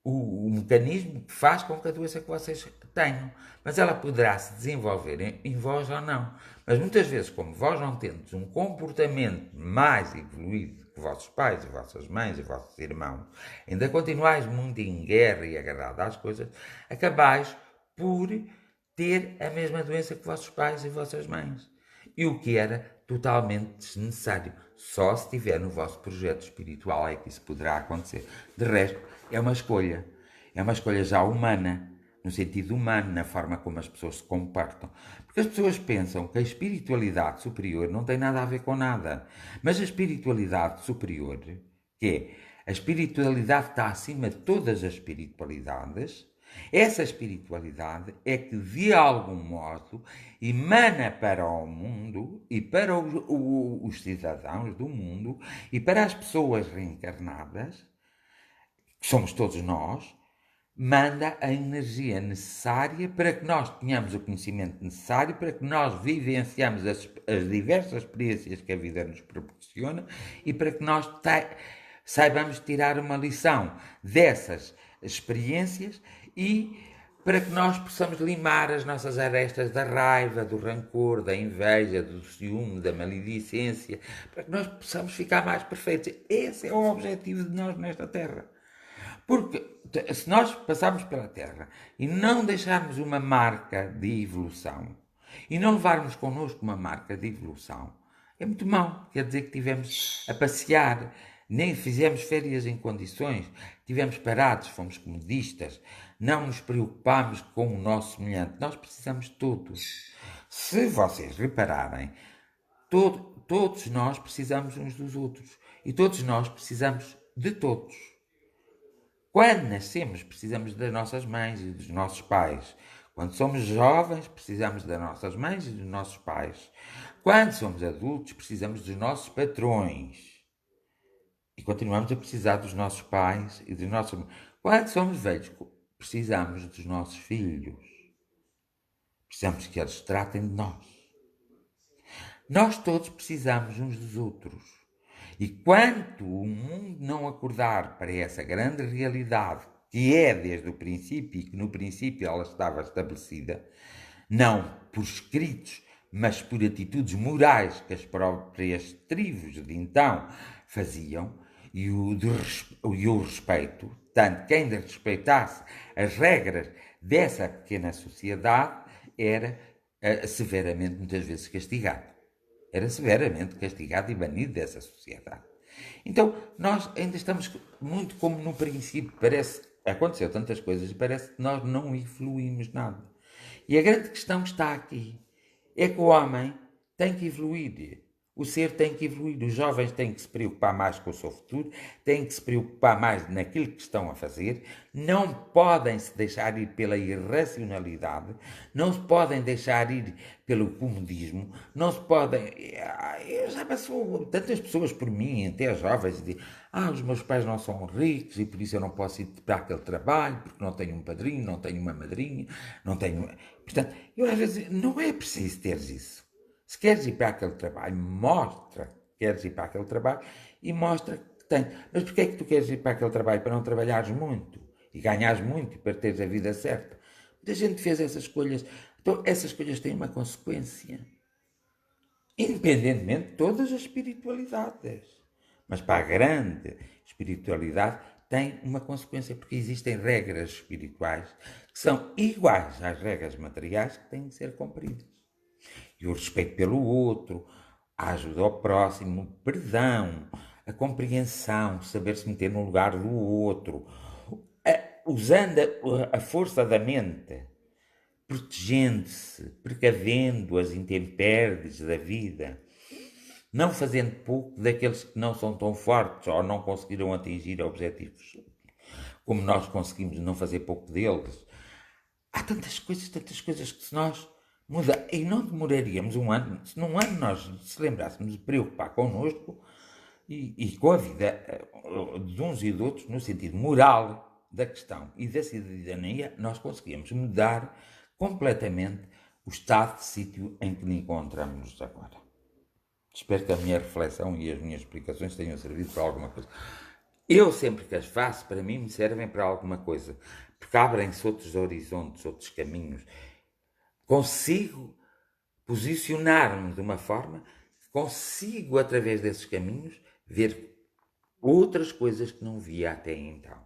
o mecanismo que faz com que a doença que vocês tenham. Mas ela poderá se desenvolver em vós ou não. Mas muitas vezes, como vós não tendes um comportamento mais evoluído que vossos pais, e vossas mães e vossos irmãos, ainda continuais muito em guerra e agarrado às coisas, acabais por ter a mesma doença que vossos pais e vossas mães. E o que era totalmente desnecessário. Só se estiver no vosso projeto espiritual é que isso poderá acontecer. De resto, é uma escolha. É uma escolha já humana, no sentido humano, na forma como as pessoas se comportam. Porque as pessoas pensam que a espiritualidade superior não tem nada a ver com nada. Mas a espiritualidade superior, que é a espiritualidade que está acima de todas as espiritualidades, essa espiritualidade é que, de algum modo, emana para o mundo e para os cidadãos do mundo e para as pessoas reencarnadas, que somos todos nós, manda a energia necessária para que nós tenhamos o conhecimento necessário, para que nós vivenciamos as diversas experiências que a vida nos proporciona e para que nós saibamos tirar uma lição dessas experiências e para que nós possamos limar as nossas arestas da raiva, do rancor, da inveja, do ciúme, da maledicência, para que nós possamos ficar mais perfeitos. Esse é o objetivo de nós nesta Terra. Porque se nós passarmos pela Terra e não deixarmos uma marca de evolução, e não levarmos connosco uma marca de evolução, é muito mau. Quer dizer que estivemos a passear, nem fizemos férias em condições, estivemos parados, fomos comodistas, não nos preocupámos com o nosso semelhante. Nós precisamos de todos. Se vocês repararem, todos nós precisamos uns dos outros. E todos nós precisamos de todos. Quando nascemos, precisamos das nossas mães e dos nossos pais. Quando somos jovens, precisamos das nossas mães e dos nossos pais. Quando somos adultos, precisamos dos nossos patrões. E continuamos a precisar dos nossos pais e dos nossos... Quando somos velhos, precisamos dos nossos filhos. Precisamos que eles tratem de nós. Nós todos precisamos uns dos outros. E quanto o mundo não acordar para essa grande realidade, que é desde o princípio, e que no princípio ela estava estabelecida, não por escritos, mas por atitudes morais que as próprias tribos de então faziam, e o respeito, tanto quem respeitasse as regras dessa pequena sociedade era severamente, muitas vezes, castigado. Era severamente castigado e banido dessa sociedade. Então, nós ainda estamos muito como no princípio. Aconteceu tantas coisas e parece que nós não evoluímos nada. E a grande questão que está aqui é que o homem tem que evoluir. O ser tem que evoluir. Os jovens têm que se preocupar mais com o seu futuro, têm que se preocupar mais naquilo que estão a fazer, não podem se deixar ir pela irracionalidade, não se podem deixar ir pelo comodismo, não se podem... Já passou tantas pessoas por mim, até jovens, dizem: os meus pais não são ricos e por isso eu não posso ir para aquele trabalho, porque não tenho um padrinho, não tenho uma madrinha, não tenho... Portanto, eu às vezes não é preciso teres isso. Se queres ir para aquele trabalho, mostra que queres ir para aquele trabalho e mostra que tens. Mas porquê é que tu queres ir para aquele trabalho? Para não trabalhares muito e ganhares muito e para teres a vida certa. Muita gente fez essas escolhas. Então, essas escolhas têm uma consequência. Independentemente de todas as espiritualidades. Mas para a grande espiritualidade tem uma consequência, porque existem regras espirituais que são iguais às regras materiais que têm de ser cumpridas. E o respeito pelo outro, a ajuda ao próximo, o perdão, a compreensão, saber se meter no lugar do outro, usando a força da mente, protegendo-se, precavendo as intempéries da vida, não fazendo pouco daqueles que não são tão fortes ou não conseguiram atingir objetivos, como nós conseguimos não fazer pouco deles. Há tantas coisas que se nós mudar, e não demoraríamos um ano, se num ano nós se lembrássemos de preocupar connosco e com a vida de uns e de outros, no sentido moral da questão e da cidadania, nós conseguíamos mudar completamente o estado de sítio em que nos encontramos agora. Espero que a minha reflexão e as minhas explicações tenham servido para alguma coisa. Eu sempre que as faço, para mim, me servem para alguma coisa, porque abrem-se outros horizontes, outros caminhos. Consigo posicionar-me de uma forma que consigo, através desses caminhos, ver outras coisas que não via até então.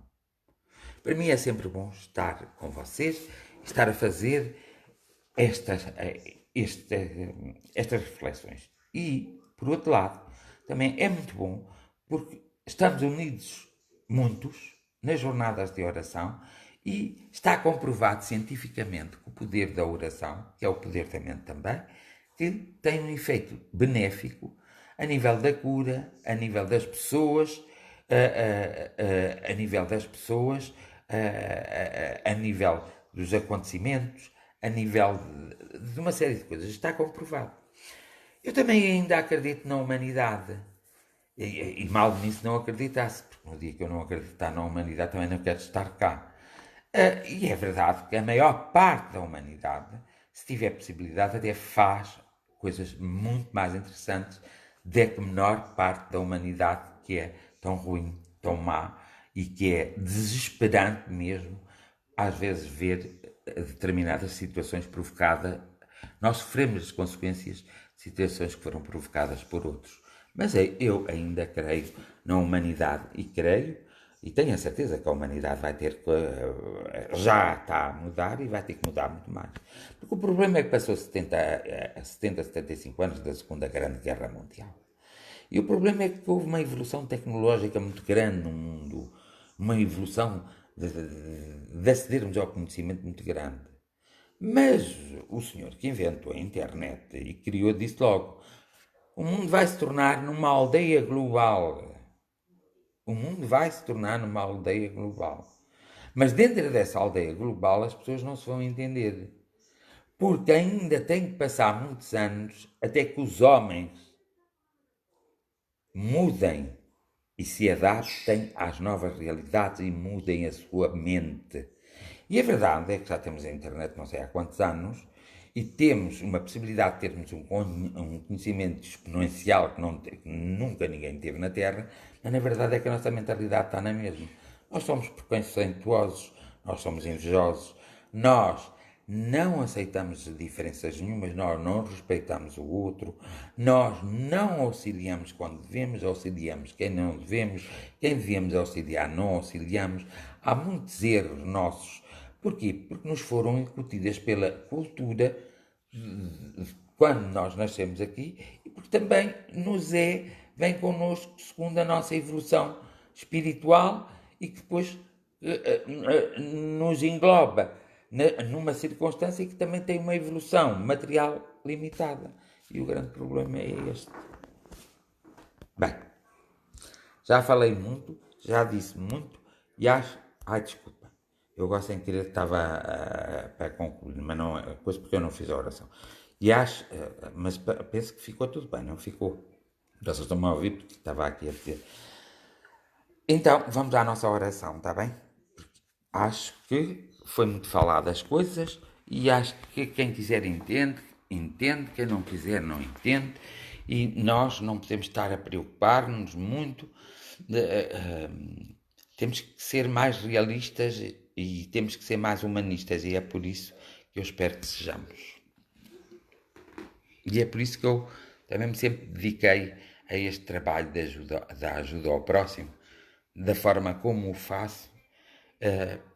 Para mim é sempre bom estar com vocês, estar a fazer estas reflexões. E, por outro lado, também é muito bom porque estamos unidos muitos nas jornadas de oração e está comprovado cientificamente que o poder da oração, que é o poder da mente também, que tem um efeito benéfico a nível da cura, a nível das pessoas, a nível dos acontecimentos, a nível de uma série de coisas. Está comprovado. Eu também ainda acredito na humanidade. E mal nisso não acreditasse, porque no dia que eu não acreditar na humanidade também não quero estar cá. E é verdade que a maior parte da humanidade, se tiver possibilidade, até faz coisas muito mais interessantes do que a menor parte da humanidade, que é tão ruim, tão má e que é desesperante mesmo, às vezes, ver determinadas situações provocadas, nós sofremos as consequências de situações que foram provocadas por outros. Mas eu ainda creio na humanidade e creio, e tenho a certeza que a humanidade vai ter que, já está a mudar e vai ter que mudar muito mais. Porque o problema é que passou 75 anos da Segunda Grande Guerra Mundial. E o problema é que houve uma evolução tecnológica muito grande no mundo, uma evolução de acedermos ao conhecimento muito grande. Mas o senhor que inventou a internet e criou disse logo, o mundo vai se tornar numa aldeia global. O mundo vai se tornar numa aldeia global. Mas dentro dessa aldeia global as pessoas não se vão entender. Porque ainda tem que passar muitos anos até que os homens mudem e se adaptem às novas realidades e mudem a sua mente. E a verdade é que já temos a internet não sei há quantos anos e temos uma possibilidade de termos um conhecimento exponencial que nunca ninguém teve na Terra, mas na verdade é que a nossa mentalidade está na mesma. Nós somos preconceituosos, nós somos invejosos, nós não aceitamos diferenças nenhumas, nós não respeitamos o outro, nós não auxiliamos quando devemos, auxiliamos quem não devemos, quem devemos auxiliar não auxiliamos. Há muitos erros nossos. Porquê? Porque nos foram incutidas pela cultura quando nós nascemos aqui e porque também vem connosco segundo a nossa evolução espiritual e que depois nos engloba numa circunstância que também tem uma evolução material limitada. E o grande problema é este. Bem, já falei muito, já disse muito e acho... Ai, desculpa. Eu gosto sem querer que estava para concluir, mas não é coisa porque eu não fiz a oração. E acho, mas penso que ficou tudo bem, não ficou? Vocês estão-me a ouvir porque estava aqui a dizer. Então, vamos à nossa oração, está bem? Acho que foi muito falado as coisas e acho que quem quiser entende, quem não quiser não entende e nós não podemos estar a preocupar-nos muito, temos que ser mais realistas e temos que ser mais humanistas e é por isso que eu espero que sejamos. E é por isso que eu também me sempre dediquei a este trabalho da ajuda ao próximo, da forma como o faço,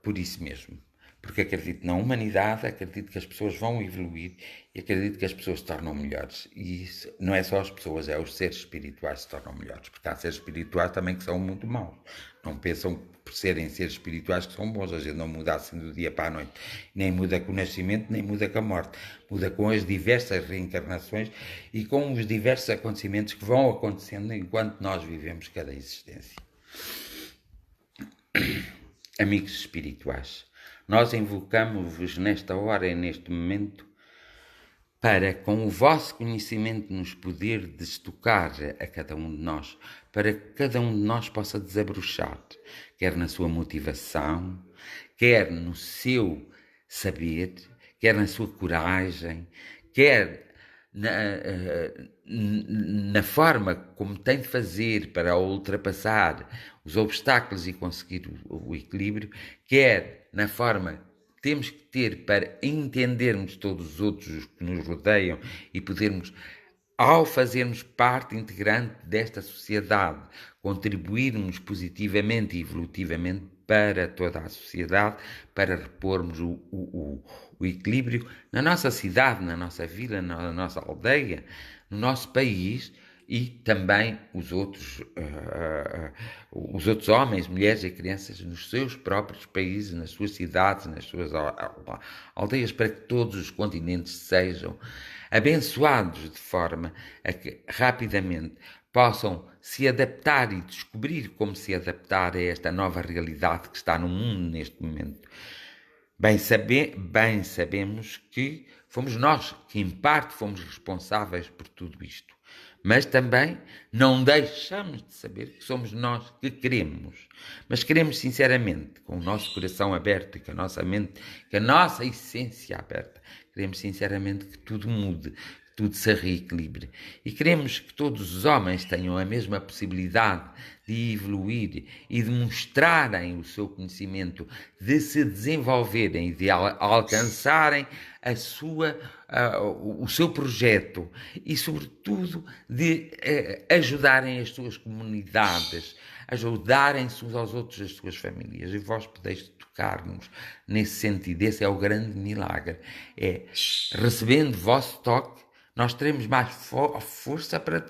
por isso mesmo. Porque acredito na humanidade, acredito que as pessoas vão evoluir e acredito que as pessoas se tornam melhores. E isso não é só as pessoas, é os seres espirituais que se tornam melhores. Porque há seres espirituais também que são muito maus. Não pensam por serem seres espirituais que são bons. A gente não muda assim do dia para a noite. Nem muda com o nascimento, nem muda com a morte. Muda com as diversas reencarnações e com os diversos acontecimentos que vão acontecendo enquanto nós vivemos cada existência. Amigos espirituais, nós invocamos-vos nesta hora e neste momento para, com o vosso conhecimento, nos poder destocar a cada um de nós, para que cada um de nós possa desabrochar, quer na sua motivação, quer no seu saber, quer na sua coragem, quer na forma como tem de fazer para ultrapassar os obstáculos e conseguir o equilíbrio, quer na forma que temos que ter para entendermos todos os outros que nos rodeiam e podermos, ao fazermos parte integrante desta sociedade, contribuirmos positivamente e evolutivamente para toda a sociedade, para repormos o equilíbrio na nossa cidade, na nossa vila, na nossa aldeia, no nosso país e também os outros homens, mulheres e crianças nos seus próprios países, nas suas cidades, nas suas aldeias, para que todos os continentes sejam abençoados de forma a que rapidamente possam se adaptar e descobrir como se adaptar a esta nova realidade que está no mundo neste momento. Bem sabemos que fomos nós que, em parte, fomos responsáveis por tudo isto. Mas também não deixamos de saber que somos nós que queremos. Mas queremos sinceramente, com o nosso coração aberto e com a nossa mente, com a nossa essência aberta. Queremos sinceramente que tudo mude, que tudo se reequilibre. E queremos que todos os homens tenham a mesma possibilidade de evoluir e de mostrarem o seu conhecimento, de se desenvolverem e de alcançarem o seu projeto e, sobretudo, de ajudarem as suas comunidades, ajudarem-se uns aos outros, as suas famílias. E vós podeis tocar-nos nesse sentido. Esse é o grande milagre. É, recebendo o vosso toque, nós teremos mais força para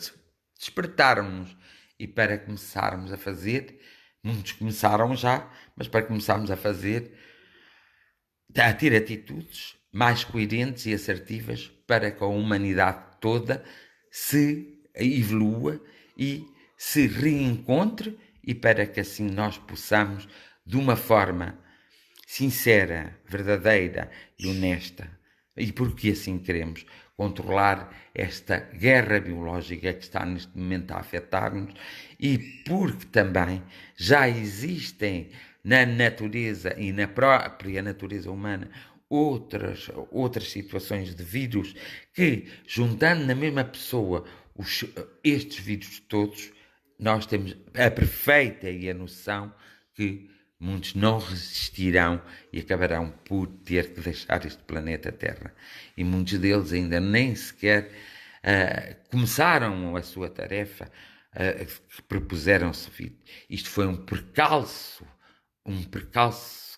despertarmos e para começarmos a fazer. Muitos começaram já, mas para começarmos a fazer, a ter atitudes mais coerentes e assertivas para que a humanidade toda se evolua e se reencontre, e para que assim nós possamos, de uma forma sincera, verdadeira e honesta, e porque assim queremos, controlar esta guerra biológica que está neste momento a afetar-nos, e porque também já existem na natureza e na própria natureza humana outras situações de vírus que, juntando na mesma pessoa estes vírus todos, nós temos a perfeita e a noção que muitos não resistirão e acabarão por ter que deixar este planeta Terra. E muitos deles ainda nem sequer começaram a sua tarefa, que propuseram-se vir. Isto foi um percalço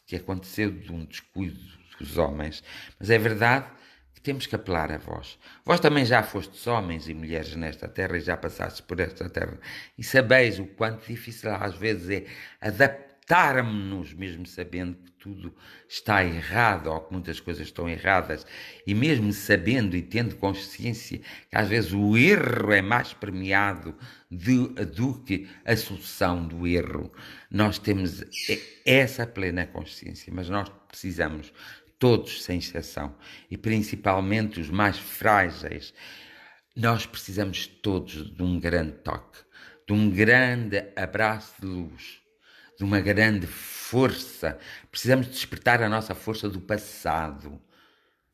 que aconteceu de um descuido dos homens. Mas é verdade que temos que apelar a vós. Vós também já fostes homens e mulheres nesta terra e já passastes por esta terra. E sabeis o quanto difícil às vezes é adaptarmos-nos, mesmo sabendo que tudo está errado ou que muitas coisas estão erradas, e mesmo sabendo e tendo consciência que às vezes o erro é mais premiado do que a solução do erro. Nós temos essa plena consciência, mas nós precisamos, todos sem exceção, e principalmente os mais frágeis, nós precisamos todos de um grande toque, de um grande abraço de luz, de uma grande força. Precisamos despertar a nossa força do passado,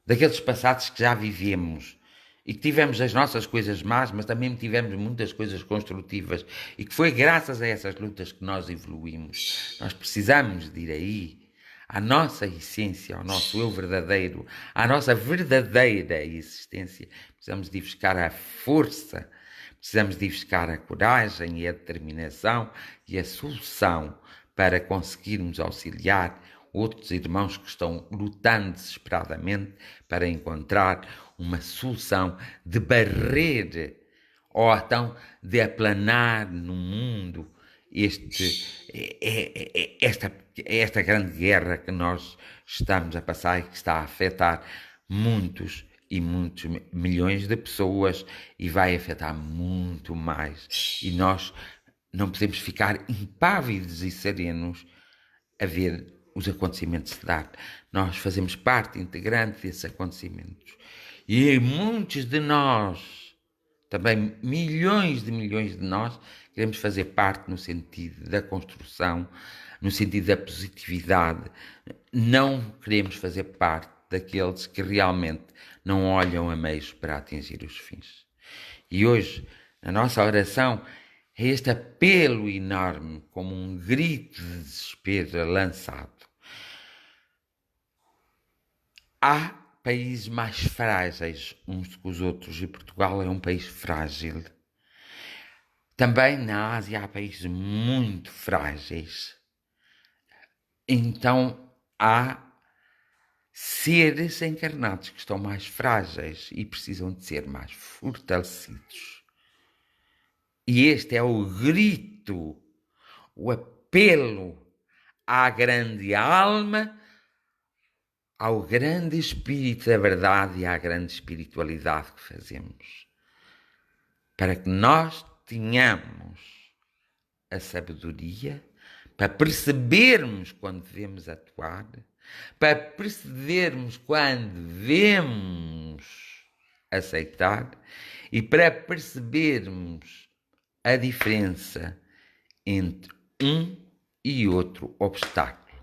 daqueles passados que já vivemos e que tivemos as nossas coisas más, mas também tivemos muitas coisas construtivas, e que foi graças a essas lutas que nós evoluímos. Nós precisamos de ir aí, à nossa essência, ao nosso eu verdadeiro, à nossa verdadeira existência. Precisamos de ir buscar a força, precisamos de ir buscar a coragem e a determinação e a solução para conseguirmos auxiliar outros irmãos que estão lutando desesperadamente para encontrar uma solução de barrer ou então de aplanar no mundo esta grande guerra que nós estamos a passar e que está a afetar muitos e muitos milhões de pessoas, e vai afetar muito mais. E nós não podemos ficar impávidos e serenos a ver os acontecimentos se dar. Nós fazemos parte integrante desses acontecimentos. E muitos de nós, também milhões de nós, queremos fazer parte no sentido da construção, no sentido da positividade. Não queremos fazer parte daqueles que realmente não olham a meios para atingir os fins. E hoje, na nossa oração, é este apelo enorme, como um grito de desespero lançado. Há países mais frágeis uns que os outros, e Portugal é um país frágil. Também na Ásia há países muito frágeis. Então há seres encarnados que estão mais frágeis e precisam de ser mais fortalecidos. E este é o grito, o apelo à grande alma, ao grande espírito da verdade e à grande espiritualidade que fazemos, para que nós tenhamos a sabedoria para percebermos quando devemos atuar, para percebermos quando devemos aceitar e para percebermos a diferença entre um e outro obstáculo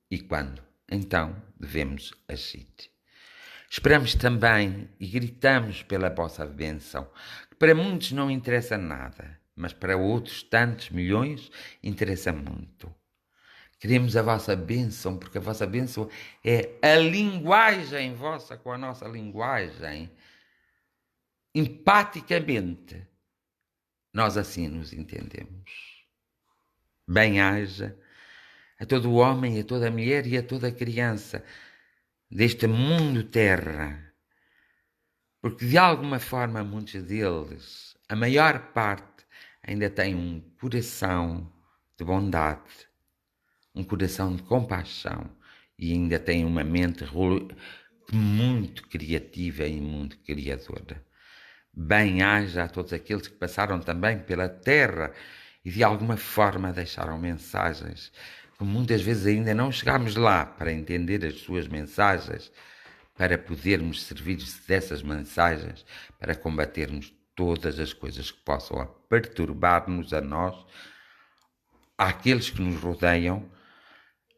e quando então devemos agir. Esperamos também e gritamos pela vossa bênção, que para muitos não interessa nada, mas para outros tantos milhões interessa muito. Queremos a vossa bênção, porque a vossa bênção é a linguagem vossa com a nossa linguagem. Empaticamente, nós assim nos entendemos. Bem-haja a todo homem, a toda mulher e a toda criança deste mundo terra, porque de alguma forma muitos deles, a maior parte, ainda têm um coração de bondade, um coração de compaixão e ainda têm uma mente muito criativa e muito criadora. Bem-haja a todos aqueles que passaram também pela terra e de alguma forma deixaram mensagens, que muitas vezes ainda não chegámos lá para entender as suas mensagens, para podermos servir dessas mensagens, para combatermos todas as coisas que possam perturbar-nos a nós, àqueles que nos rodeiam,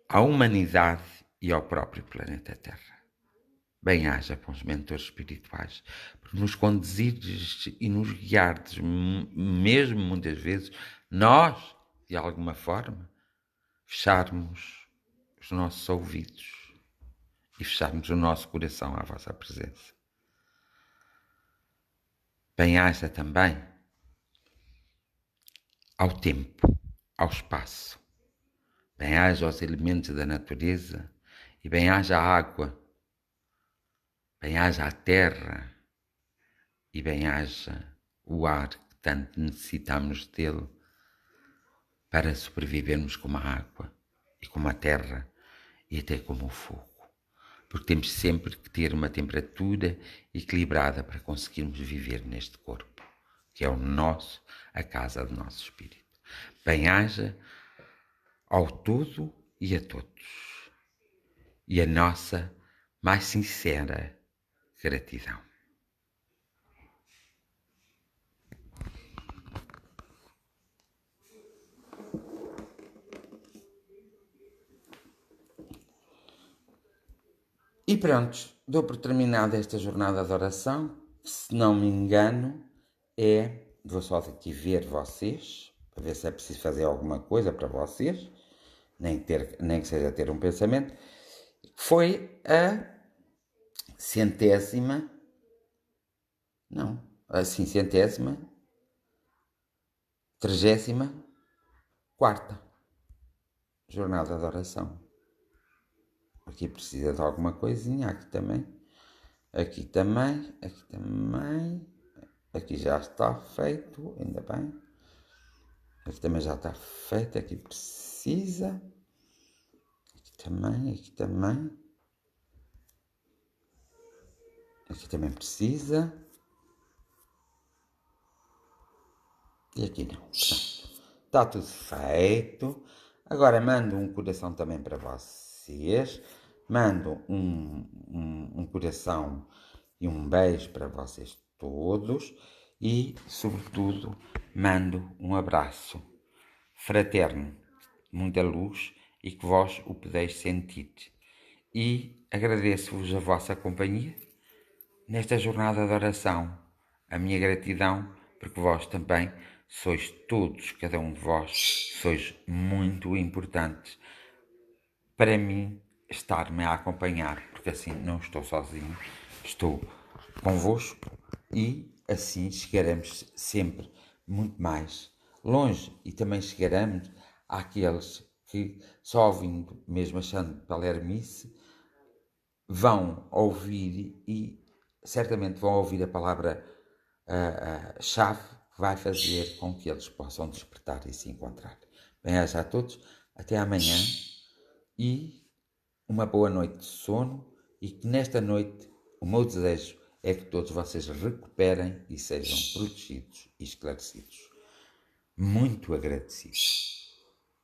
à humanidade e ao próprio planeta Terra. Bem-haja para os mentores espirituais, por nos conduzires e nos guiardes, mesmo muitas vezes, nós, de alguma forma, fecharmos os nossos ouvidos e fecharmos o nosso coração à vossa presença. Bem-haja também ao tempo, ao espaço. Bem-haja aos elementos da natureza e bem-haja à água. Bem-haja à terra e bem-haja o ar que tanto necessitamos dele para sobrevivermos como a água e como a terra e até como o fogo. Porque temos sempre que ter uma temperatura equilibrada para conseguirmos viver neste corpo, que é a casa do nosso espírito. Bem-haja ao todo e a todos. E a nossa mais sincera gratidão. E pronto, dou por terminada esta jornada de oração, que, se não me engano, vou só aqui ver vocês, para ver se é preciso fazer alguma coisa para vocês, nem que seja ter um pensamento, foi a centésima, trigésima quarta jornada de oração. Aqui precisa de alguma coisinha, aqui também, aqui já está feito, ainda bem, aqui também já está feito, aqui precisa, aqui também, aqui também precisa, e aqui não, está tudo feito. Agora mando um coração também para vocês, mando um coração e um beijo para vocês todos e, sobretudo, mando um abraço fraterno, muita luz e que vós o podeis sentir. E agradeço-vos a vossa companhia nesta jornada de oração, a minha gratidão, porque vós também sois todos, cada um de vós, sois muito importantes para mim estar-me a acompanhar, porque assim não estou sozinho, estou convosco e assim chegaremos sempre muito mais longe e também chegaremos àqueles que, só ouvindo, mesmo achando palermice, vão ouvir e certamente vão ouvir a palavra chave que vai fazer com que eles possam despertar e se encontrar. Bem-aja a todos, até amanhã e uma boa noite de sono, e que nesta noite o meu desejo é que todos vocês recuperem e sejam protegidos e esclarecidos. Muito agradecidos.